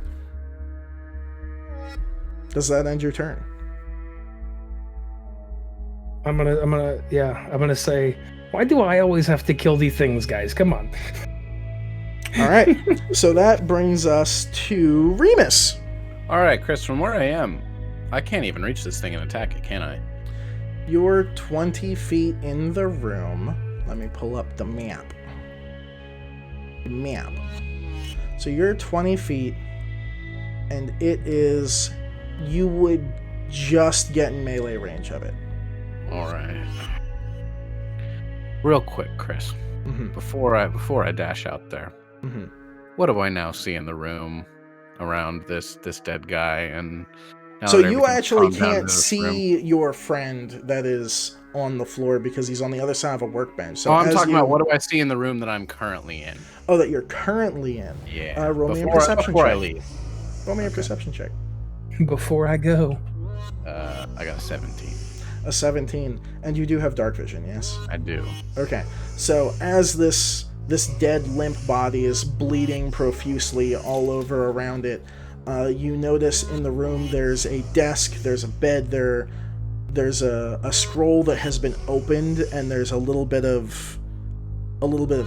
Does that end your turn? I'm gonna say, why do I always have to kill these things, guys? Come on. All right. So that brings us to Remus. All right, Chris, from where I am, I can't even reach this thing and attack it, can I? You're 20 feet in the room. Let me pull up the map. So you're 20 feet, and it is... You would just get in melee range of it. All right. Real quick, Chris. Mm-hmm. Before I dash out there, Mm-hmm. what do I now see in the room around this dead guy? And now So that you everything's actually calmed down in can't this see room- your friend that is on the floor because he's on the other side of a workbench. So Oh, I'm as talking you- about, what do I see in the room that I'm currently in? Oh, that you're currently in. Yeah. Roll me a before perception I check. leave. Roll me a perception check. Before I go. I got a 17. A 17. And you do have dark vision, yes? I do. Okay. So as this dead limp body is bleeding profusely all over around it, you notice in the room there's a desk, there's a bed, there's a scroll that has been opened, and there's a little bit of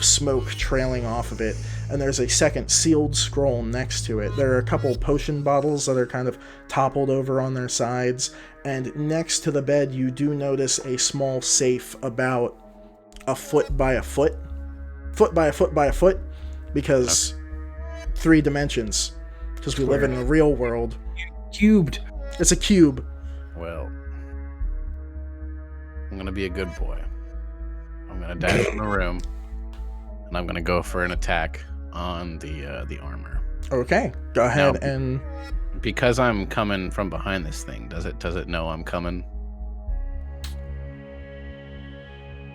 smoke trailing off of it, and there's a second sealed scroll next to it. There are a couple potion bottles that are kind of toppled over on their sides, And next to the bed, you do notice a small safe about a foot by a foot. Foot by a foot by a foot. Because 3 dimensions. Because we live in the real world. Cubed. It's a cube. Well, I'm gonna be a good boy. I'm gonna dash in the room, and I'm gonna go for an attack on the armor. Okay, go ahead and... Because I'm coming from behind this thing, does it know I'm coming?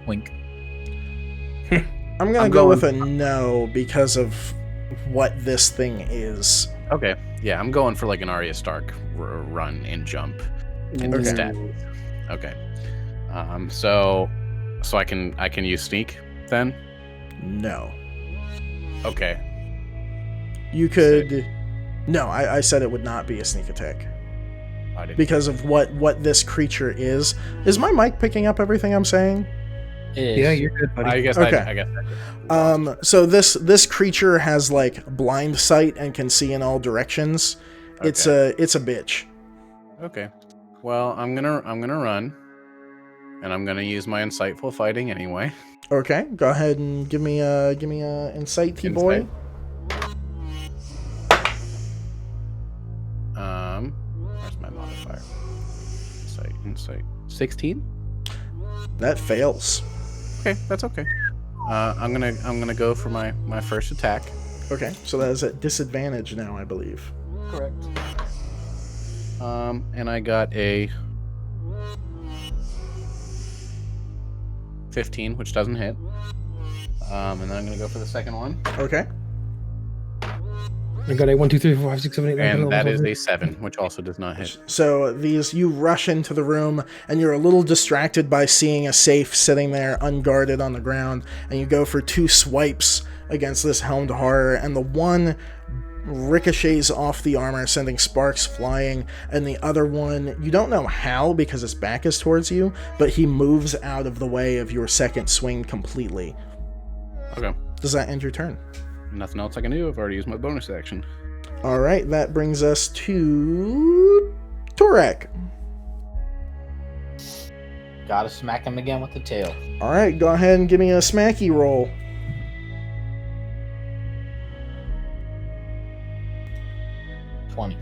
Wink. I'm gonna go with a no because of what this thing is. Okay, yeah, I'm going for like an Arya Stark run and jump and stab. Okay, so I can use sneak then? No. Okay. You could... No, I said it would not be a sneak attack. Because of what this creature is. Is my mic picking up everything I'm saying? Yeah, you're good, buddy. I guess. Okay. I guess. So this creature has like blind sight and can see in all directions. Okay. It's a bitch. Okay. Well, I'm gonna run, and I'm gonna use my insightful fighting anyway. Okay, go ahead and give me a insight, T-boy. Where's my modifier? Insight. 16. That fails. Okay, that's okay. I'm gonna go for my first attack. Okay, so that is at disadvantage now, I believe. Correct. And I got a 15, which doesn't hit. And then I'm gonna go for the second one. Okay. I got a 1, 2, 3, 4, 5, 6, 7, 8, 9, 10, And 11, that 12, is 13. a 7, which also does not hit. So you rush into the room, and you're a little distracted by seeing a safe sitting there unguarded on the ground, and you go for 2 swipes against this Helm Horror, and the one ricochets off the armor, sending sparks flying, and the other one, you don't know how because his back is towards you, but he moves out of the way of your second swing completely. Okay. Does that end your turn? Nothing else I can do. I've already used my bonus action. All right, that brings us to Torek. Gotta smack him again with the tail. All right, go ahead and give me a smacky roll. 20.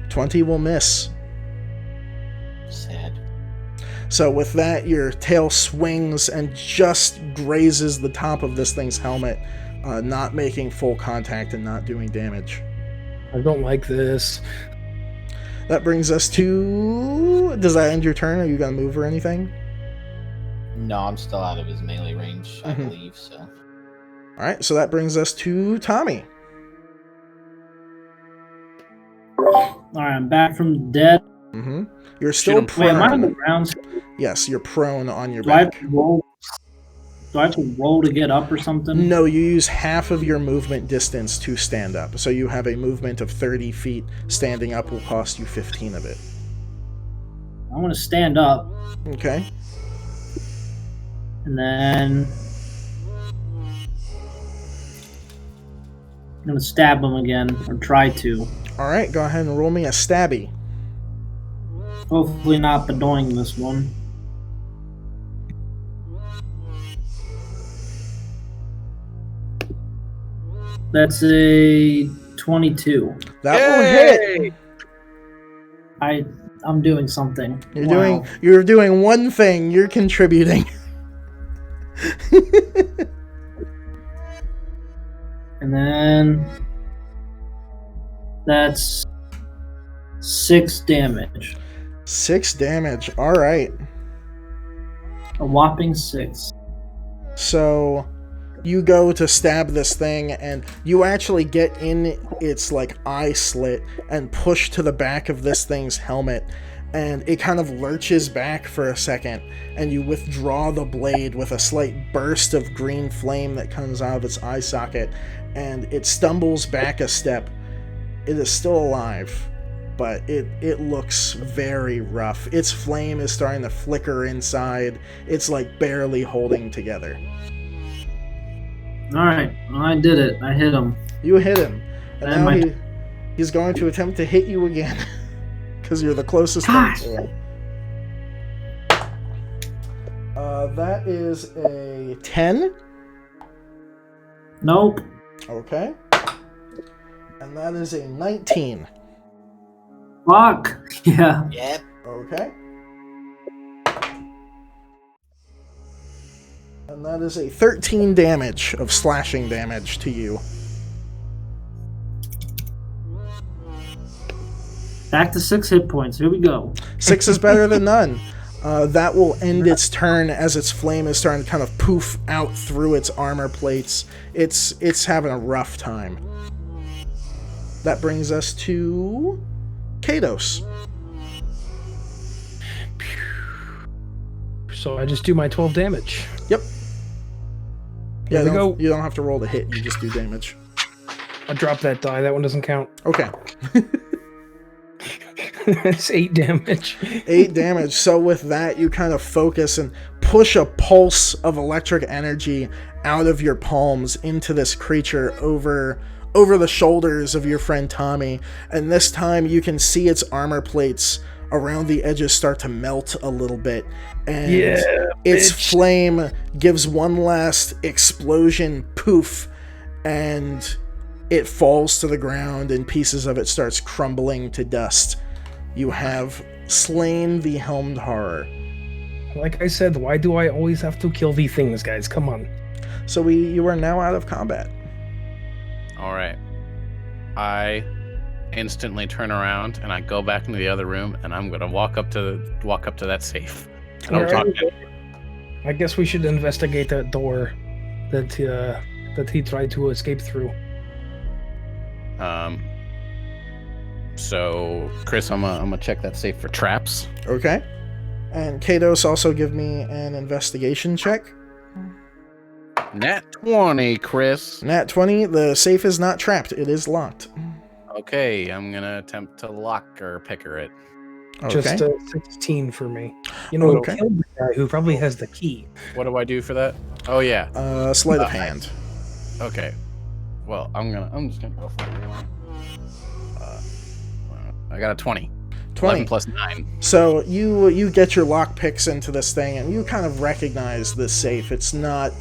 20 will miss. Sad. So with that, your tail swings and just grazes the top of this thing's helmet, not making full contact and not doing damage. I don't like this. That brings us to... Does that end your turn? Are you going to move or anything? No, I'm still out of his melee range, I Mhm. believe, so. All right, so that brings us to Tommy. All right, I'm back from the dead. Mm-hmm. You're still him. Wait, am I on prone. the ground? Yes, you're prone on your Do I have back. to roll? Do I have to roll to get up or something? No, you use half of your movement distance to stand up. So you have a movement of 30 feet. Standing up will cost you 15 of it. I want to stand up, Okay. and then I'm gonna stab him again, or try to. All right, go ahead and roll me a stabby. Hopefully not bedoing this one. That's a 22. That will hit. I'm doing something. You're doing one thing. You're contributing. And then that's 6 damage. 6 damage. All right. A whopping 6. So you go to stab this thing, and you actually get in its like eye slit and push to the back of this thing's helmet, and it kind of lurches back for a second, and you withdraw the blade with a slight burst of green flame that comes out of its eye socket, and it stumbles back a step. It is still alive, but it looks very rough. Its flame is starting to flicker inside. It's like barely holding together. Alright, well, I did it. I hit him. You hit him, and And now he's going to attempt to hit you again. because you're the closest thing to him. That is a 10. Nope. Okay. And that is a 19. Fuck. Yeah. Yep. Okay. And that is a 13 damage of slashing damage to you. Back to 6 hit points. Here we go. 6 is better than none. That will end its turn as its flame is starting to kind of poof out through its armor plates. It's having a rough time. That brings us to Kados. So I just do my 12 damage. Yep. Here we go. You don't have to roll to hit. You just do damage. I'll drop that die. That one doesn't count. Okay. It's 8 damage. 8 damage. So with that, you kind of focus and push a pulse of electric energy out of your palms into this creature over the shoulders of your friend Tommy. And this time you can see its armor plates around the edges start to melt a little bit. And its flame gives one last explosion, poof, and it falls to the ground and pieces of it starts crumbling to dust. You have slain the Helmed Horror. Like I said, why do I always have to kill these things, guys? Come on. So you are now out of combat. All right. I instantly turn around and I go back into the other room and I'm gonna walk up to that safe. And I'm talking. I guess we should investigate that door that he tried to escape through. So Chris, I'm gonna check that safe for traps. Okay. And Kados, also give me an investigation check. Nat 20, Chris. Nat 20, the safe is not trapped. It is locked. Okay, I'm gonna attempt to lock or picker it. Okay. Just a 16 for me. You know, Okay. kill the guy who probably has the key. What do I do for that? Oh yeah. Sleight of hand. Okay. Well, I'm just gonna go for it. I got a 20. 11 plus 9. So you get your lock picks into this thing and you kind of recognize this safe. It's not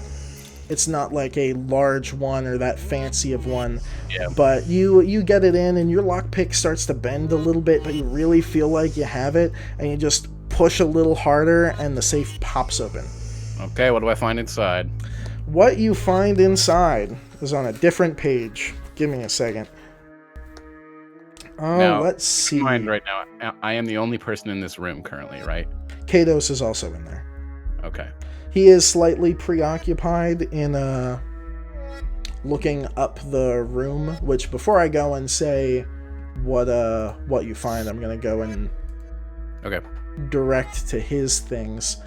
like a large one or that fancy of one. Yeah. But you get it in and your lock pick starts to bend a little bit, but you really feel like you have it and you just push a little harder and the safe pops open. Okay, what do I find inside? What you find inside is on a different page. Give me a second. Now, Let's see. Mind right now, I am the only person in this room currently, right? Kados is also in there. Okay. He is slightly preoccupied in looking up the room, which before I go and say what you find, I'm gonna go and direct to his things.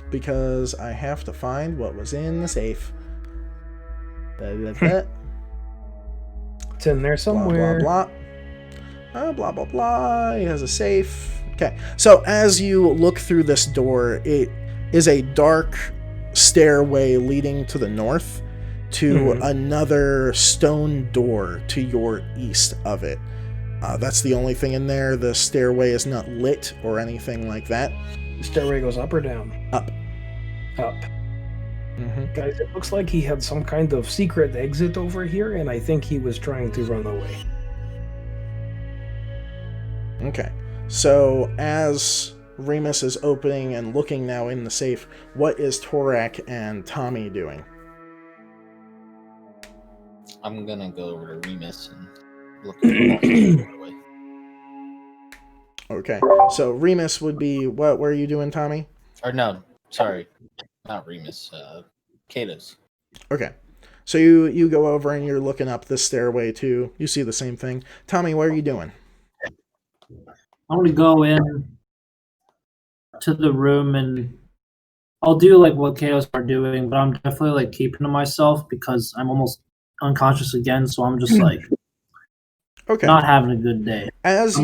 Because I have to find what was in the safe. It's in there somewhere. Blah, blah, blah. Blah, blah, blah. He has a safe. Okay. So as you look through this door, it is a dark stairway leading to the north to another stone door to your east of it. That's the only thing in there. The stairway is not lit or anything like that. The stairway goes up or down? Up. Up. Guys, it looks like he had some kind of secret exit over here, and I think he was trying to run away. Okay. So as Remus is opening and looking now in the safe, what is Torak and Tommy doing? I'm gonna go over to Remus and look at the away. Okay. So Remus would be what were you doing, Tommy? Or no, sorry. Not Remus, Kados. Okay. So you go over and you're looking up this stairway too. You see the same thing. Tommy, what are you doing? I'm gonna go in to the room and I'll do like what Chaos are doing, but I'm definitely like keeping to myself because I'm almost unconscious again, so I'm just like not having a good day. As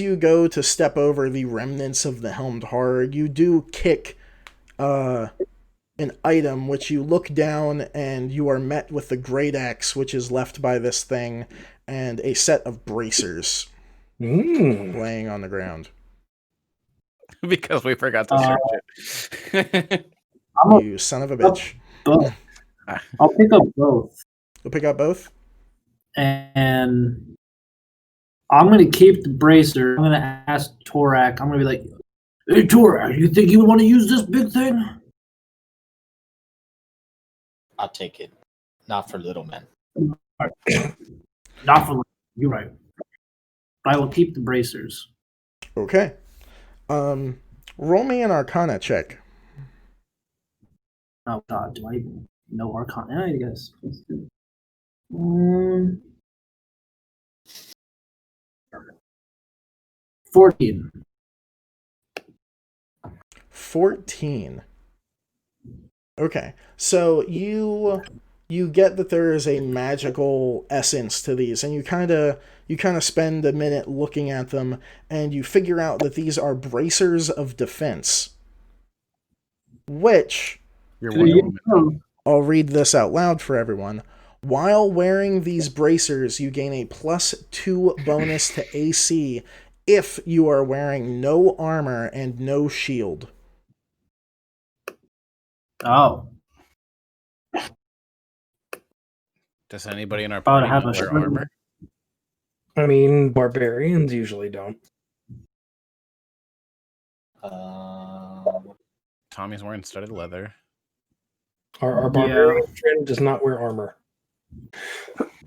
you go to step over the remnants of the Helmed Horror, you do kick an item, which you look down and you are met with the great axe which is left by this thing, and a set of bracers laying on the ground. Because we forgot to search it. You son of a bitch. I'll pick up both. You'll pick up both? And I'm going to keep the bracer. I'm going to ask Torak. I'm going to be like, hey, Torak, you think you would want to use this big thing? I'll take it. Not for little men. Not for you're right. I will keep the bracers. Okay. Roll me an Arcana check. Oh God, do I even know Arcana? I guess. 14. 14. Okay, so you get that there is a magical essence to these, and you kind of spend a minute looking at them, and you figure out that these are bracers of defense. Which, I'll read this out loud for everyone. While wearing these bracers, you gain a +2 bonus to AC if you are wearing no armor and no shield. Oh. Does anybody in our party not wear armor? I mean, barbarians usually don't. Tommy's wearing studded leather. Our barbarian friend does not wear armor.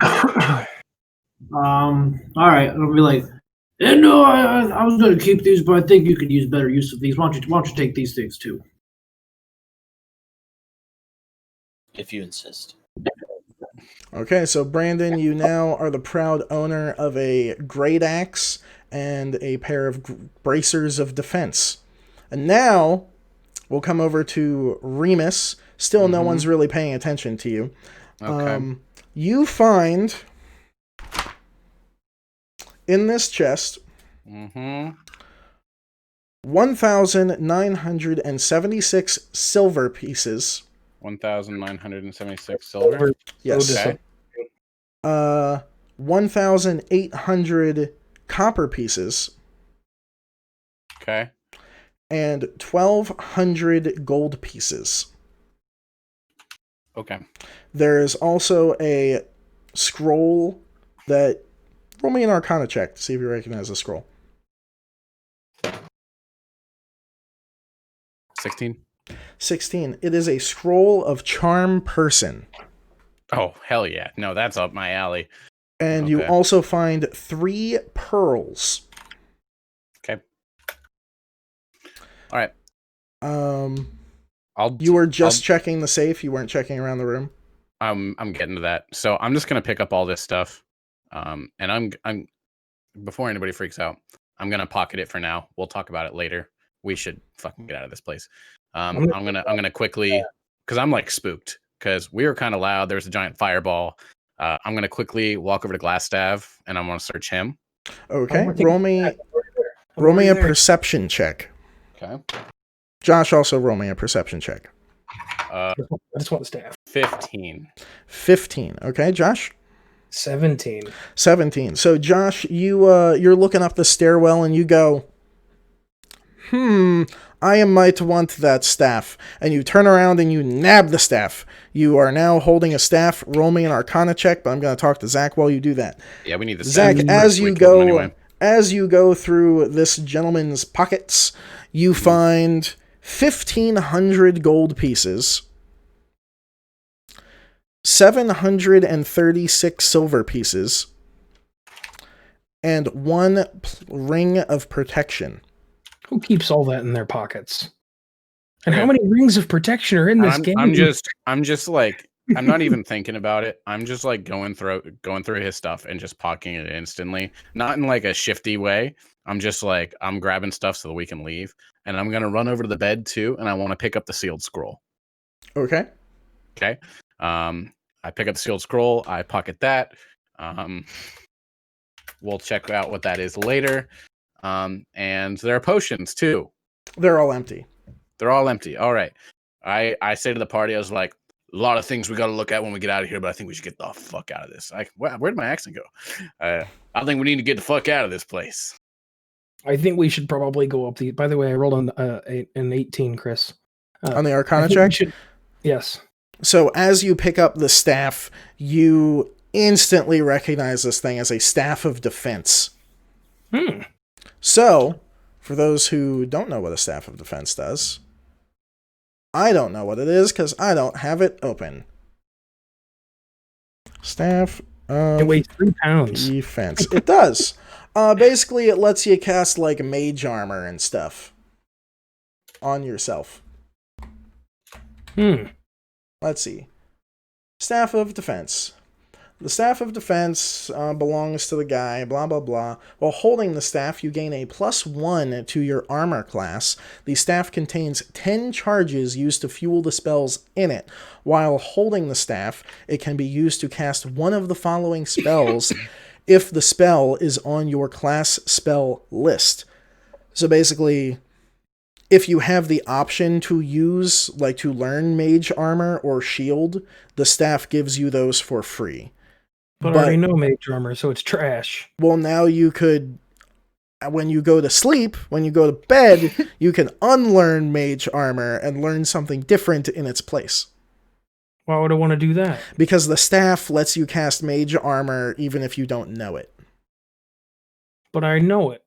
All right. I'll be like, no, I was going to keep these, but I think you could use better use of these. Why don't you take these things too? If you insist. Okay, so Brandon, you now are the proud owner of a great axe and a pair of bracers of defense. And now we'll come over to Remus. Still, no one's really paying attention to you. Okay. You find in this chest 1,976 silver pieces. 1,976 silver? Yes. Okay. 1,800 copper pieces. Okay. And 1,200 gold pieces. Okay. There is also a scroll that... Roll me an Arcana check to see if you recognize the scroll. 16. 16. It is a scroll of Charm Person. Oh, hell yeah. No, that's up my alley. And you also find 3 pearls. Okay. All right. You were just checking the safe. You weren't checking around the room. I'm getting to that. So I'm just gonna pick up all this stuff. And I'm before anybody freaks out, I'm gonna pocket it for now. We'll talk about it later. We should fucking get out of this place. I'm gonna quickly, because I'm like spooked because we were kind of loud. There's a giant fireball. I'm gonna quickly walk over to Glassstaff and I'm gonna search him. Okay. Roll me a perception check. Okay. Josh, also roll me a perception check. I just want the staff. 15. 15. Okay, Josh? 17. 17. So, Josh, you're looking up the stairwell and you go, I might want that staff. And you turn around and you nab the staff. You are now holding a staff. Roll me an Arcana check, but I'm going to talk to Zach while you do that. Yeah, we need the Zach, as you go through this gentleman's pockets, you find 1,500 gold pieces, 736 silver pieces, and 1 ring of protection. Who keeps all that in their pockets? And how many rings of protection are in this game? I'm just like, I'm not even thinking about it. I'm just like going through his stuff and just pocketing it instantly. Not in like a shifty way. I'm just like, I'm grabbing stuff so that we can leave. And I'm going to run over to the bed too. And I want to pick up the sealed scroll. Okay. Okay. I pick up the sealed scroll. I pocket that. We'll check out what that is later. And there are potions too. They're all empty. They're all empty. All right. I say to the party, I was like, a lot of things we got to look at when we get out of here, but I think we should get the fuck out of this. Where'd my accent go? I think we need to get the fuck out of this place. I think we should probably go up the. By the way, I rolled an 18, Chris. On the Arcana check? Yes. So as you pick up the staff, you instantly recognize this thing as a staff of defense. So, for those who don't know what a staff of defense does, I don't know what it is because I don't have it open. Staff of It weighs 3 pounds. defense. It does. Basically, it lets you cast like mage armor and stuff on yourself. Let's see. Staff of defense. The staff of defense belongs to the guy, blah, blah, blah. While holding the staff, you gain a +1 to your armor class. The staff contains 10 charges used to fuel the spells in it. While holding the staff, it can be used to cast one of the following spells if the spell is on your class spell list. So basically, if you have the option to use, like to learn mage armor or shield, the staff gives you those for free. But I already know mage armor, so it's trash. Well, now you could, when you go to sleep, when you go to bed, you can unlearn mage armor and learn something different in its place. Why would I want to do that? Because the staff lets you cast mage armor even if you don't know it. But I know it.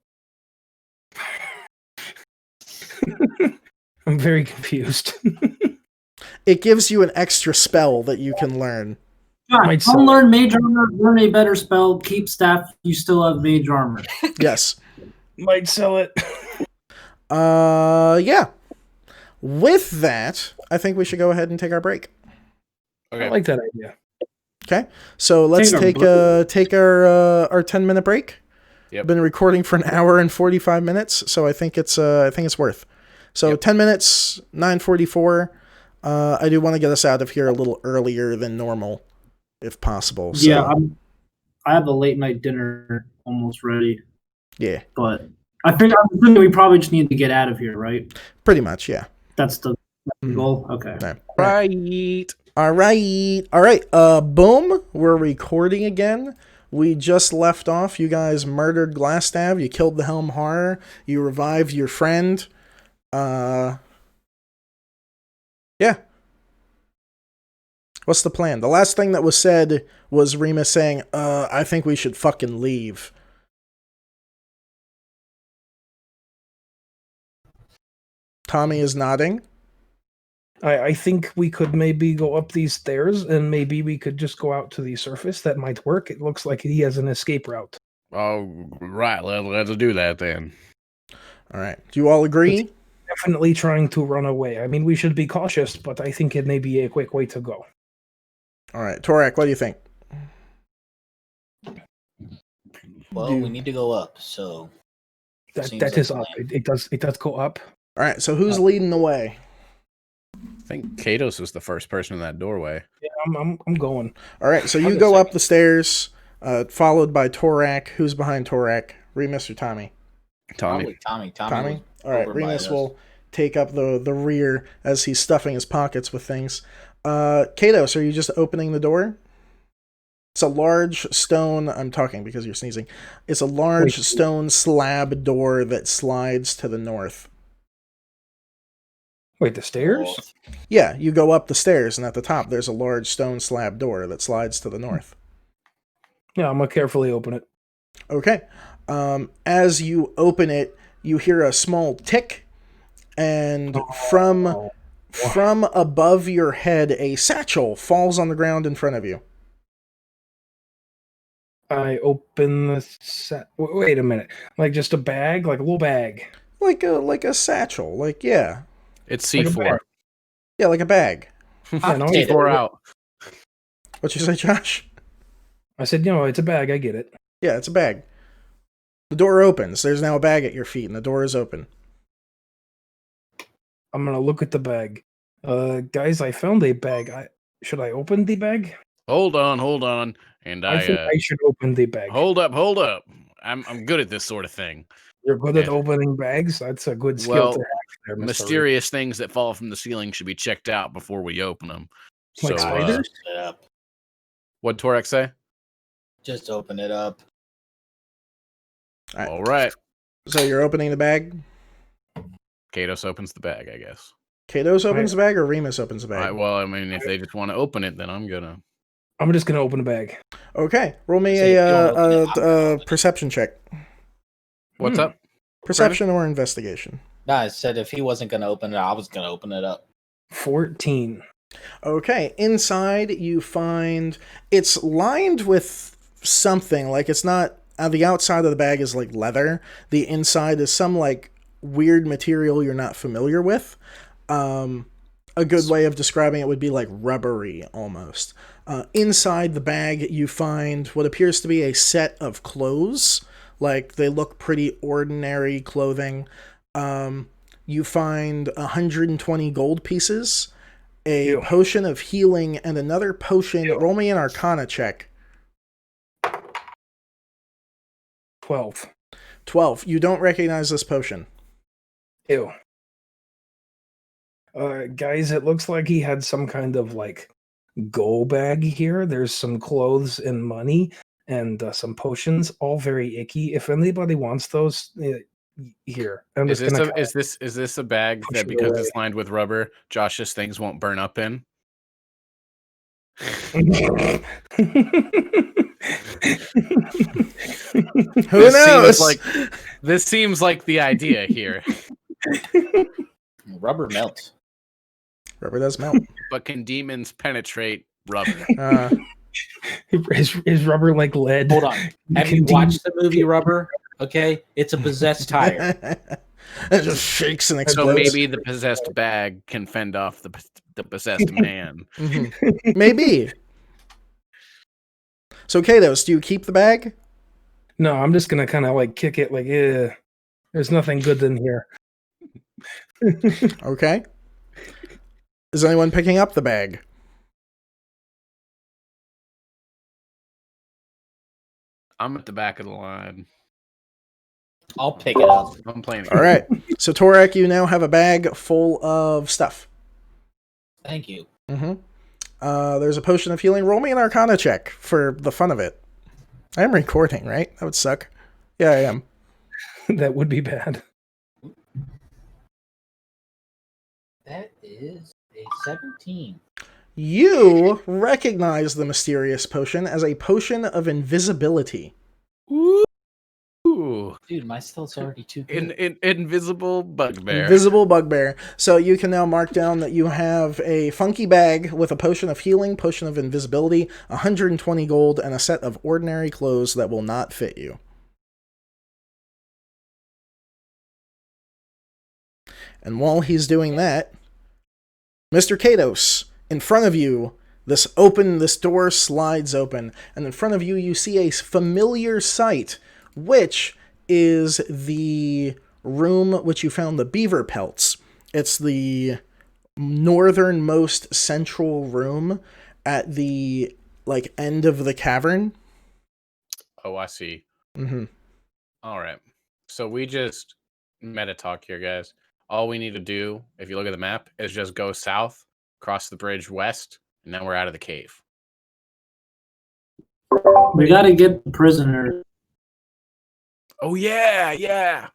I'm very confused. It gives you an extra spell that you can learn. Unlearn mage armor, learn a better spell, keep staff, you still have mage armor. Yes. Might sell it. Yeah. With that, I think we should go ahead and take our break. Okay. I like that idea. Okay. So let's take our 10-minute break. Yep. Been recording for an hour and 45 minutes, so I think it's worth. So 10 minutes, 9:44. I do want to get us out of here a little earlier than normal, if possible. So. Yeah, I have a late night dinner almost ready. Yeah. But I'm assuming we probably just need to get out of here, right? Pretty much, yeah. That's the goal? Okay. Right. All right. Boom. We're recording again. We just left off. You guys murdered Glassstaff. You killed the Helm Horror. You revived your friend. Yeah. What's the plan? The last thing that was said was Remus saying, I think we should fucking leave. Tommy is nodding. I think we could maybe go up these stairs and maybe we could just go out to the surface. That might work. It looks like he has an escape route. Oh, right. Let's do that then. All right. Do you all agree? It's definitely trying to run away. I mean, we should be cautious, but I think it may be a quick way to go. All right. Torak, what do you think? Well, we need to go up, so that like is up. It does go up. All right. So who's leading the way? I think Katos was the first person in that doorway. Yeah, I'm going. All right. So you go up the stairs, followed by Torak. Who's behind Torak? Remus or Tommy? Tommy. Tommy. All right. Remus will take up the rear as he's stuffing his pockets with things. Katos, are you just opening the door? It's a large stone. I'm talking because you're sneezing. It's a large stone slab door that slides to the north. Wait, the stairs? Yeah, you go up the stairs, and at the top there's a large stone slab door that slides to the north. Yeah, I'm gonna carefully open it. Okay. As you open it, you hear a small tick, and from above your head, a satchel falls on the ground in front of you. I open the wait a minute. Like just a bag? Like a little bag? Like a satchel. Like, yeah. It's C4. Like yeah, like a bag. Yeah, no, C4 out. What'd you say, Josh? I said, no, it's a bag. I get it. Yeah, it's a bag. The door opens. There's now a bag at your feet, and the door is open. I'm gonna look at the bag. Guys, I found a bag. Should I open the bag? Hold on. And I think I should open the bag. Hold up. I'm good at this sort of thing. You're good at opening bags? That's a good skill to have there, Mr. Mysterious things that fall from the ceiling should be checked out before we open them. Like spiders? It up. What'd Torek say? Just open it up. All right. So you're opening the bag? Kados opens the bag, I guess. Kados opens the bag or Remus opens the bag? Well, I mean, if they just want to open it, then I'm just gonna open the bag. Okay, roll me a perception check. What's up? Perception or investigation? No, I said if he wasn't gonna open it, I was gonna open it up. 14. Okay, inside you find it's lined with something, like it's not, the outside of the bag is like leather. The inside is some like weird material you're not familiar with. A good way of describing it would be like rubbery almost. Inside the bag you find what appears to be a set of clothes. Like they look pretty ordinary clothing. You find 120 gold pieces, a potion of healing, and another potion. Roll me an Arcana check. 12. You don't recognize this potion. Ew. Guys, it looks like he had some kind of like go bag here. There's some clothes and money and some potions, all very icky. If anybody wants those, here. Is this a bag that because it's lined with rubber, Josh's things won't burn up in? Who knows? This seems like the idea here. Rubber melts. Rubber does melt. But can demons penetrate rubber? Is rubber like lead? Hold on. Have you watched the movie Rubber? Okay, it's a possessed tire. It just shakes and explodes. So maybe the possessed bag can fend off the possessed man. Mm-hmm. Maybe. So, Kados, do you keep the bag? No, I'm just gonna kind of like kick it. Like, there's nothing good in here. Okay. Is anyone picking up the bag? I'm at the back of the line. I'll pick it up. I'm playing. All right. So, Torek, you now have a bag full of stuff. Thank you. Mm-hmm. There's a potion of healing. Roll me an Arcana check for the fun of it. I am recording, right? That would suck. Yeah, I am. That would be bad. That is a 17. You recognize the mysterious potion as a potion of invisibility. Ooh. Dude, my stealth's already too good. Invisible bugbear. Invisible bugbear. So you can now mark down that you have a funky bag with a potion of healing, potion of invisibility, 120 gold, and a set of ordinary clothes that will not fit you. And while he's doing that, Mr. Kados, in front of you, this door slides open, and in front of you, you see a familiar sight, which is the room which you found the beaver pelts. It's the northernmost central room at the end of the cavern. Oh, I see. Mm-hmm. All right. So we just meta talk here, guys. All we need to do, if you look at the map, is just go south, cross the bridge west, and now we're out of the cave. We gotta get the prisoner. Oh yeah.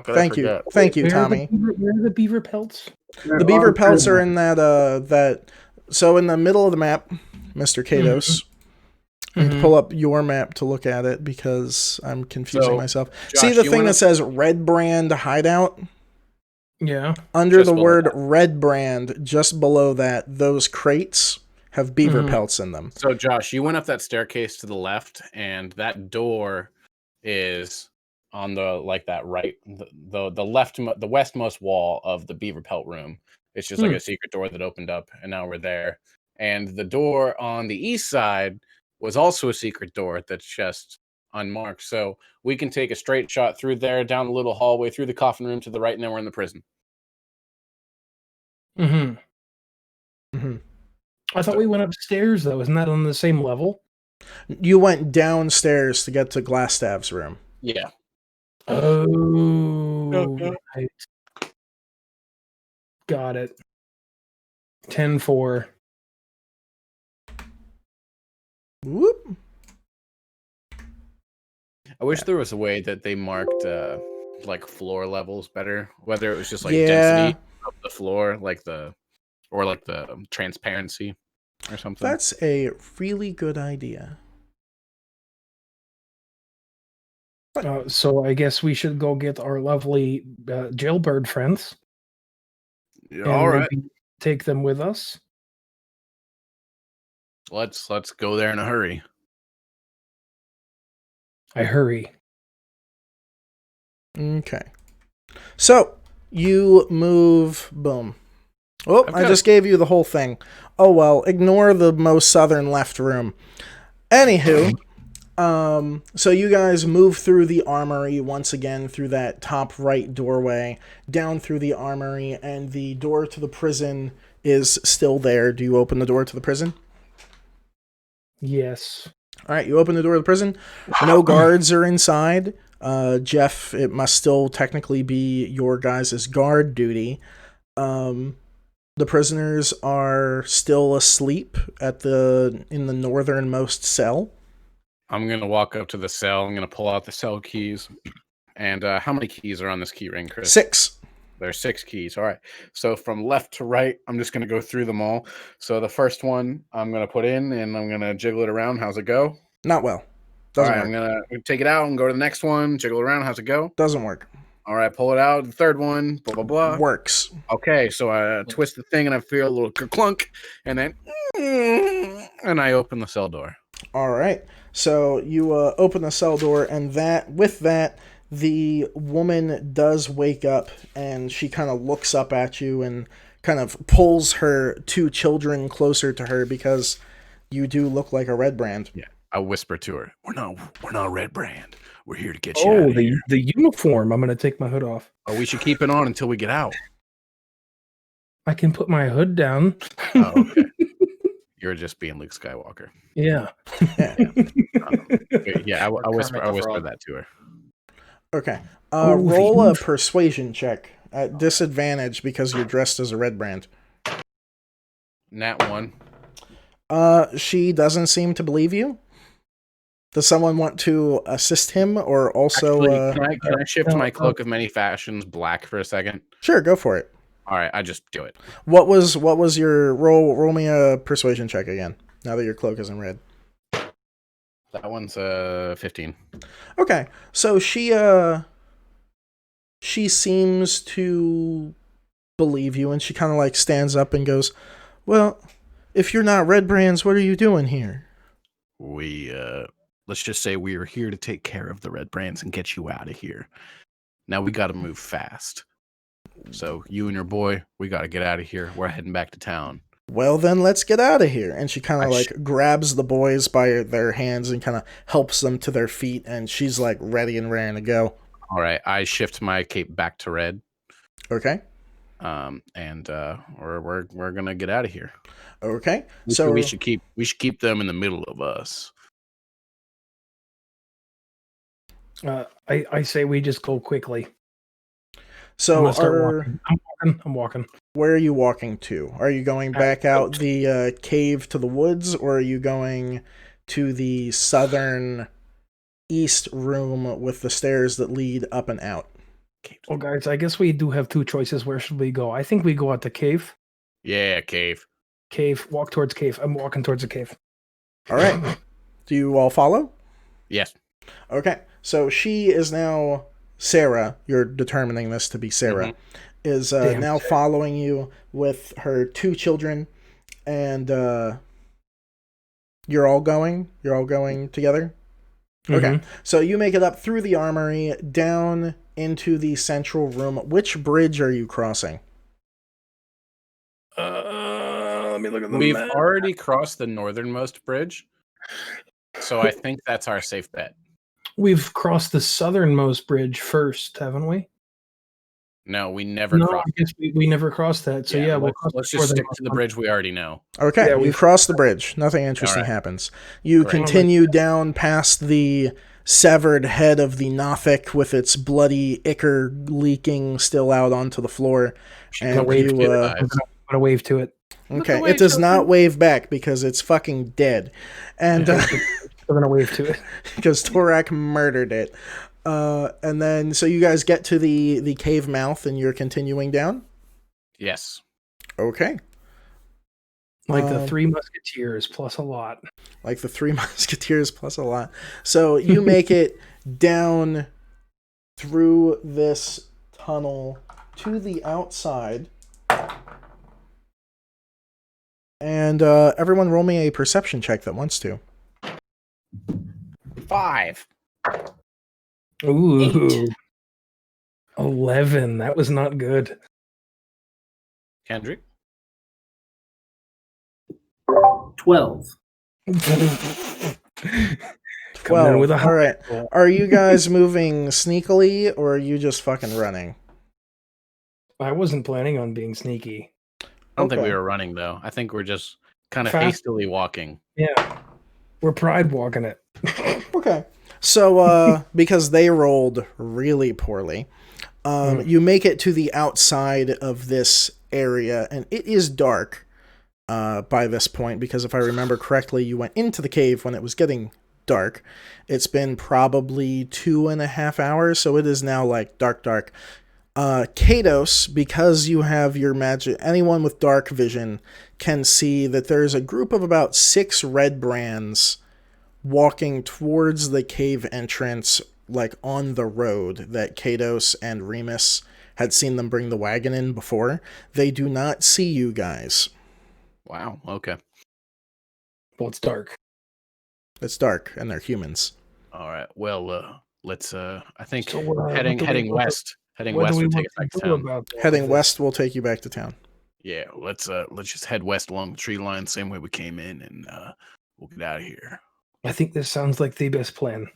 Thank you, Tommy. Where are the beaver pelts? The beaver pelts are in that. So in the middle of the map, Mr. Kados. I'm going to pull up your map to look at it because I'm confusing myself. Josh, see the thing that says Red Brand Hideout? Yeah. Under Just the below word that. Red Brand, just below that, those crates have beaver pelts in them. So Josh, you went up that staircase to the left, and that door is on the the westmost wall of the beaver pelt room. It's just like a secret door that opened up, and now we're there. And the door on the east side was also a secret door that's just unmarked. So we can take a straight shot through there, down the little hallway, through the coffin room to the right, and then we're in the prison. I thought we went upstairs, though. Isn't that on the same level? You went downstairs to get to Glassstaff's room. Yeah. Oh, right. Got it. 10-4. Whoop. I wish there was a way that they marked like floor levels better. Whether it was just like Yeah. density of the floor, like the transparency or something. That's a really good idea. So I guess we should go get our lovely jailbird friends. Yeah, And all right. maybe take them with us. Let's go there in a hurry. I hurry. Okay. So, you move, boom. Oh, I just gave you the whole thing. Oh well, ignore the most southern left room. Anywho, so you guys move through the armory once again, through that top right doorway, down through the armory, and the door to the prison is still there. Do you open the door to the prison? Yes. All right, you open the door to the prison. No guards are inside. Jeff, it must still technically be your guys' guard duty. The prisoners are still asleep in the northernmost cell. I'm gonna walk up to the cell. I'm gonna pull out the cell keys. And how many keys are on this key ring, Chris? 6. There's 6 keys. All right. So from left to right, I'm just gonna go through them all. So the first one I'm gonna put in, and I'm gonna jiggle it around. How's it go? Not well. Doesn't all right. work. I'm gonna take it out and go to the next one. Jiggle it around. How's it go? Doesn't work. All right. Pull it out. The third one. Blah blah blah. Works. Okay. So I twist the thing, and I feel a little clunk, and then and I open the cell door. All right. So you open the cell door, and with that, the woman does wake up, and she kind of looks up at you and kind of pulls her 2 children closer to her because you do look like a red brand. Yeah. I whisper to her, "We're not red brand. We're here to get you out of here." The uniform. I'm gonna take my hood off. Oh, we should keep it on until we get out. I can put my hood down. Oh, okay. You're just being Luke Skywalker. Yeah. Yeah, I whisper that to her. Okay. Roll a persuasion check at disadvantage because you're dressed as a red brand. Nat 1. She doesn't seem to believe you. Does someone want to assist him or also... Actually, can I shift my cloak of many fashions black for a second? Sure, go for it. All right, I just do it. What was your roll? Roll me a persuasion check again. Now that your cloak is in red. That one's 15. Okay, so she seems to believe you, and she kind of like stands up and goes, "Well, if you're not red brands, what are you doing here?" We let's just say we are here to take care of the red brands and get you out of here. Now we got to move fast. So you and your boy, we got to get out of here. We're heading back to town. Well, then let's get out of here. And she kind of like grabs the boys by their hands and kind of helps them to their feet. And she's like ready and raring to go. All right. I shift my cape back to red. Okay. And we're going to get out of here. Okay. So we should keep them in the middle of us. I say we just go quickly. So I'm walking. Where are you walking to? Are you going back out the cave to the woods, or are you going to the southern east room with the stairs that lead up and out? Well, guys, I guess we do have 2 choices. Where should we go? I think we go at the cave. Yeah, cave. Cave. Walk towards cave. I'm walking towards the cave. All right. Do you all follow? Yes. Okay. So she is now... Sarah, you're determining this to be Sarah, is now following you with her 2 children, and you're all going together? Okay, so you make it up through the armory, down into the central room. Which bridge are you crossing? Let me look at the We've map. already crossed the northernmost bridge, so I think that's our safe bet. We've crossed the southernmost bridge first, haven't we? No, we never crossed. I guess we never crossed that. So yeah, let's just stick to the bridge we already know. Okay, yeah, we've crossed the bridge. Nothing interesting happens. You continue down past the severed head of the Nothic with its bloody ichor leaking still out onto the floor. And gonna wave to it. Okay, it does not wave back because it's fucking dead, and We're gonna wave to it because Torak murdered it. And then so you guys get to the cave mouth, and you're continuing down. Yes. Okay. like the Three Musketeers plus a lot. Like the Three Musketeers plus a lot. So you make it down through this tunnel to the outside. And everyone roll me a perception check that wants to. 5. Ooh. 11. That was not good. Kendrick? 12. 12. With a All right. Are you guys moving sneakily, or are you just fucking running? I wasn't planning on being sneaky. I don't think we were running, though. I think we're just kind of hastily walking. Yeah. We're pride walking it. Okay. So, because they rolled really poorly, you make it to the outside of this area, and it is dark by this point, because if I remember correctly, you went into the cave when it was getting dark. It's been probably 2.5 hours, so it is now like dark. Kados, because you have your magic, anyone with dark vision can see that there's a group of about 6 red brands walking towards the cave entrance, like on the road that Kados and Remus had seen them bring the wagon in before. They do not see you guys. Wow, okay. Well, it's dark. It's dark, and they're humans. All right, well, let's, I think So, heading west. Heading west will take us back to town. Heading west will take you back to town. Yeah, let's just head west along the tree line, same way we came in, and we'll get out of here. I think this sounds like the best plan.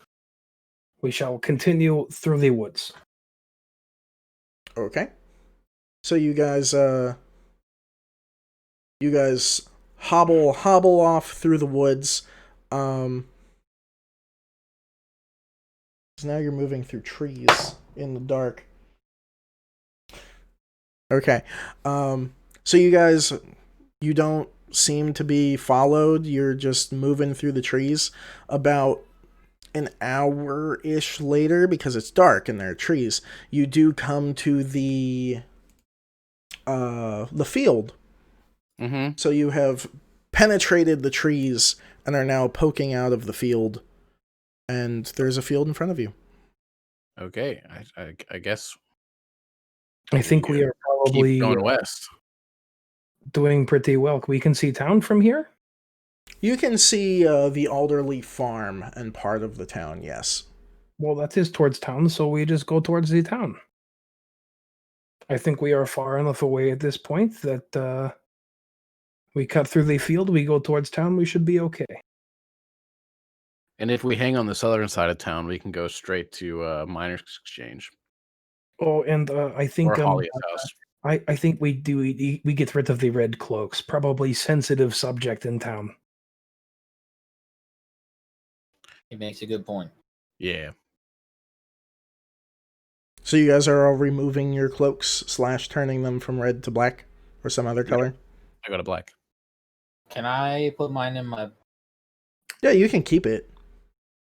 We shall continue through the woods. Okay. So you guys hobble off through the woods. So now you're moving through trees in the dark. Okay. So you guys, you don't seem to be followed. You're just moving through the trees. About an hour-ish later, because it's dark and there are trees, you do come to the field. Mm-hmm. So you have penetrated the trees and are now poking out of the field, and there's a field in front of you. Okay, I guess. I think we are probably keep going west. Doing pretty well. We can see town from here? You can see the Alderley farm and part of the town, yes. Well, that is towards town, so we just go towards the town. I think we are far enough away at this point that we cut through the field, we go towards town, we should be okay. And if we hang on the southern side of town, we can go straight to Miners Exchange. Oh, and I think or Holly's house. I think we get rid of the red cloaks. Probably sensitive subject in town. He makes a good point. Yeah. So you guys are all removing your cloaks / turning them from red to black or some other color? I go to black. Can I put mine in my... Yeah, you can keep it.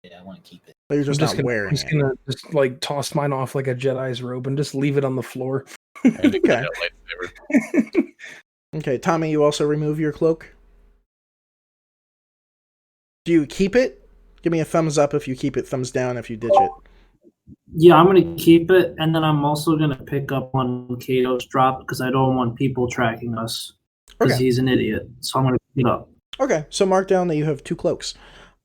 Yeah, I want to keep it. But you're just not wearing I'm just gonna just like toss mine off like a Jedi's robe and just leave it on the floor. Okay. Okay, Tommy, you also remove your cloak? Do you keep it? Give me a thumbs up if you keep it, thumbs down if you ditch it. Yeah, I'm going to keep it, and then I'm also going to pick up on Kato's drop because I don't want people tracking us because he's an idiot. So I'm going to pick it up. Okay, so mark down that you have 2 cloaks.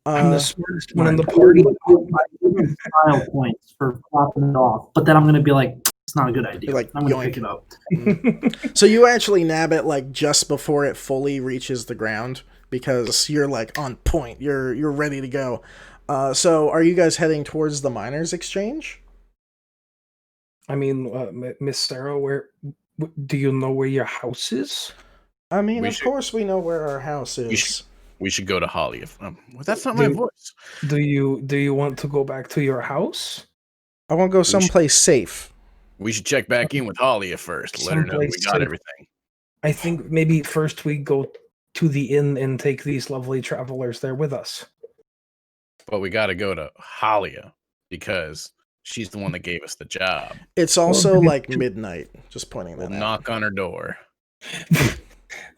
I'm the smartest one in the party. Style points for popping it off, but then I'm going to be like, it's not a good idea. Like, I'm going to pick it up. So you actually nab it like just before it fully reaches the ground because you're like on point. You're ready to go. So are you guys heading towards the Miners Exchange? I mean, Miss Sarah, where do you know where your house is? I mean, of course we know where our house is. We should go to Holly. Well, that's not my voice. Do you want to go back to your house? I want to go someplace safe. We should check back in with Holly first. Let her know we got everything. I think maybe first we go to the inn and take these lovely travelers there with us. But we got to go to Halia because she's the one that gave us the job. It's also like midnight. Just pointing We'll that out. knock on her door.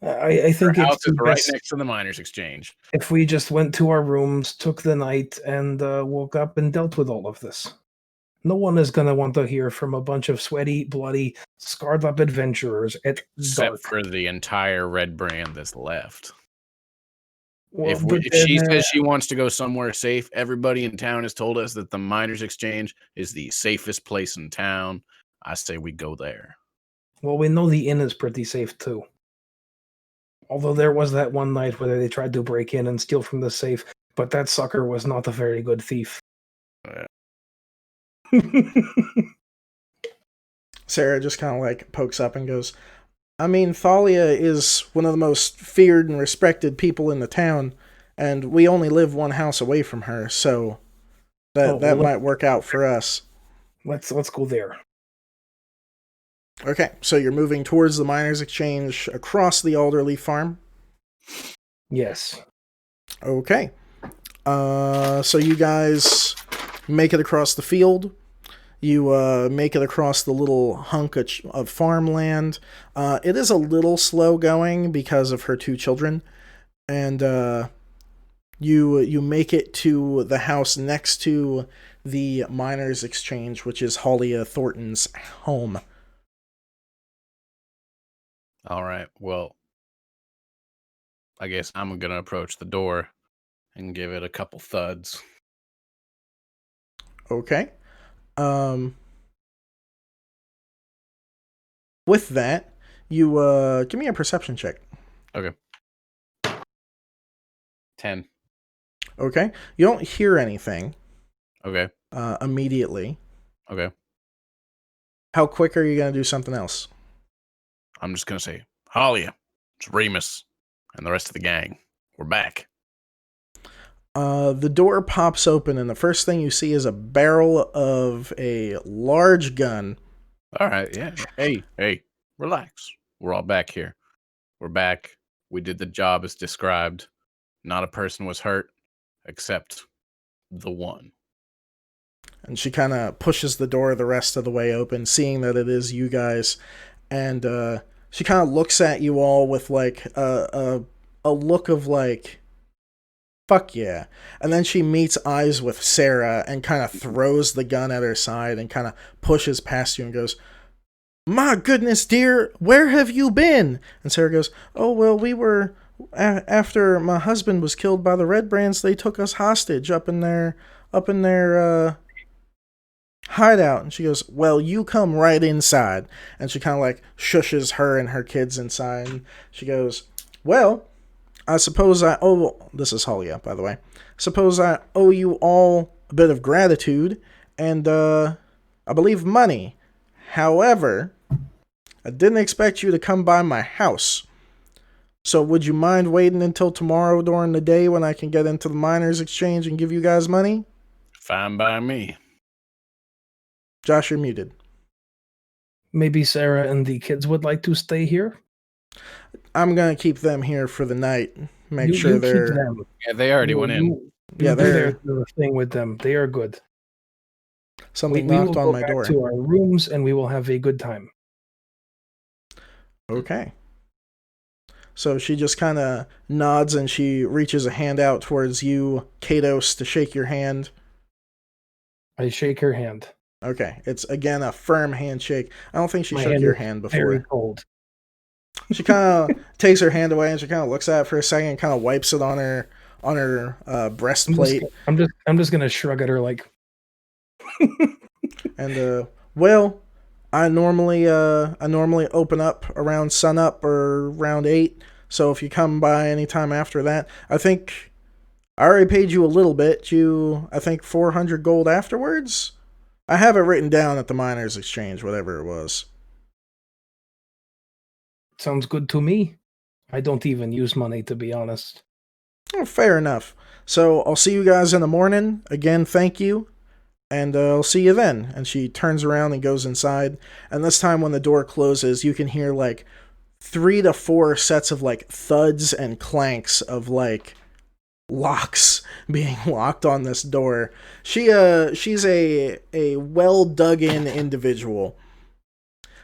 I think Her house it's is right best next to the miners' exchange. if we just went to our rooms, took the night, and woke up and dealt with all of this. No one is going to want to hear from a bunch of sweaty, bloody, scarred-up adventurers at Except dark. for the entire red brand that's left. Well, If but she then, says she wants to go somewhere safe, everybody in town has told us that the miners' exchange is the safest place in town. I say we go there. well, we know the inn is pretty safe too. Although there was that one night where they tried to break in and steal from the safe, but that sucker was not a very good thief. Sarah just kind of like pokes up and goes, I mean, Thalia is one of the most feared and respected people in the town, and we only live one house away from her, so that might work out for us. Let's go there. Okay, so you're moving towards the miners' exchange across the Alderleaf farm? Yes. Okay. So you guys make it across the field. You make it across the little hunk of farmland. It is a little slow going because of her two children. And you make it to the house next to the miners' exchange, which is Halia Thornton's home. All right. Well, I guess I'm going to approach the door and give it a couple thuds. Okay. With that, you give me a perception check. Okay. 10. Okay. You don't hear anything. Okay. Immediately. Okay. How quick are you going to do something else? I'm just going to say, Halia, it's Remus, and the rest of the gang. We're back. The door pops open, and the first thing you see is a barrel of a large gun. All right, yeah. Hey, relax. We're all back here. We're back. We did the job as described. Not a person was hurt, except the one. And she kind of pushes the door the rest of the way open, seeing that it is you guys. And she kind of looks at you all with like a look of like, fuck yeah. And then she meets eyes with Sarah and kind of throws the gun at her side and kind of pushes past you and goes, my goodness, dear, where have you been? And Sarah goes, oh, well, we were, after my husband was killed by the Red Brands, they took us hostage up in their hideout. And she goes, well, you come right inside. And she kind of like shushes her and her kids inside. And she goes, well, I suppose I owe, this is Halia, by the way, suppose I owe you all a bit of gratitude and, I believe money. However, I didn't expect you to come by my house. So would you mind waiting until tomorrow during the day when I can get into the miners' exchange and give you guys money? Fine by me. Josh, you're muted. Maybe Sarah and the kids would like to stay here? I'm going to keep them here for the night. Make sure you they're... Keep them. Yeah, they already went in. Yeah, they're the thing with them. They are good. Something we knocked will on go my back door. to our rooms and we will have a good time. Okay. So she just kind of nods and she reaches a hand out towards you, Kados, to shake your hand. I shake her hand. Okay. It's, again, a firm handshake. I don't think she My shook hand your is hand before. Very cold. She kind of takes her hand away and she kind of looks at it for a second and kind of wipes it on her breastplate. I'm just gonna shrug at her like. And well, I normally open up around sunup or around 8. So if you come by anytime after that, I think I already paid you a little bit. I think 400 gold afterwards. I have it written down at the miners' exchange, whatever it was. Sounds good to me. I don't even use money, to be honest. Oh, fair enough. So I'll see you guys in the morning. Again, thank you. And I'll see you then. And she turns around and goes inside. And this time when the door closes, you can hear like 3 to 4 sets of like thuds and clanks of like locks being locked on this door. She's a well dug in individual.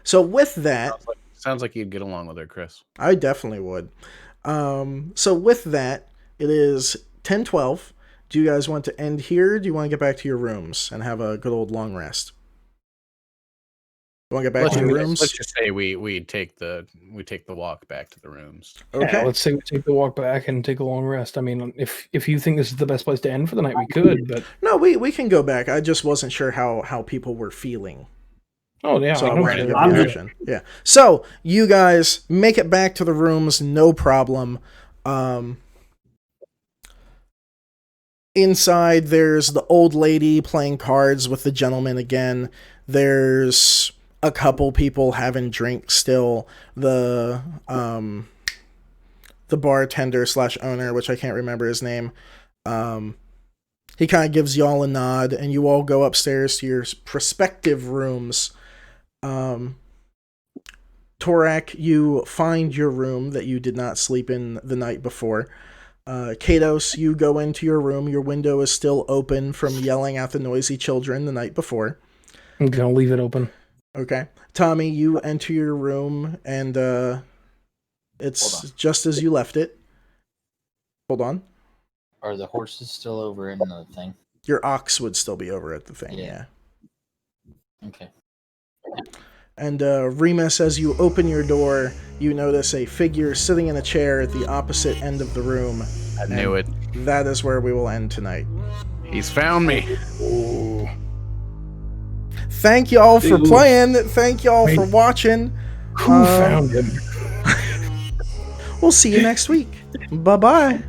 So with that, sounds like you'd get along with her, Chris. I definitely would. So with that, it is 10:12. Do you guys want to end here? Or do you want to get back to your rooms and have a good old long rest? You want to get back to your rooms? Let's just say we take the walk back to the rooms. Okay. Yeah, let's say we take the walk back and take a long rest. I mean, if you think this is the best place to end for the night, we could. But no, we can go back. I just wasn't sure how people were feeling. Oh yeah, so I wanted to get the reaction. Yeah. So you guys make it back to the rooms, no problem. Inside, there's the old lady playing cards with the gentleman again. There's a couple people having drinks still. The bartender / owner, which I can't remember his name, he kind of gives y'all a nod, and you all go upstairs to your prospective rooms. Torak, you find your room that you did not sleep in the night before. Kados, you go into your room. Your window is still open from yelling at the noisy children the night before. I'm gonna leave it open. Okay. Tommy, you enter your room, and it's just as you left it. Hold on. Are the horses still over in the thing? Your ox would still be over at the thing, yeah. Okay. And Remus, as you open your door, you notice a figure sitting in a chair at the opposite end of the room. I knew it. That is where we will end tonight. He's found me. Ooh. Thank y'all for playing. Thank y'all for watching. Who found him? We'll see you next week. Bye-bye.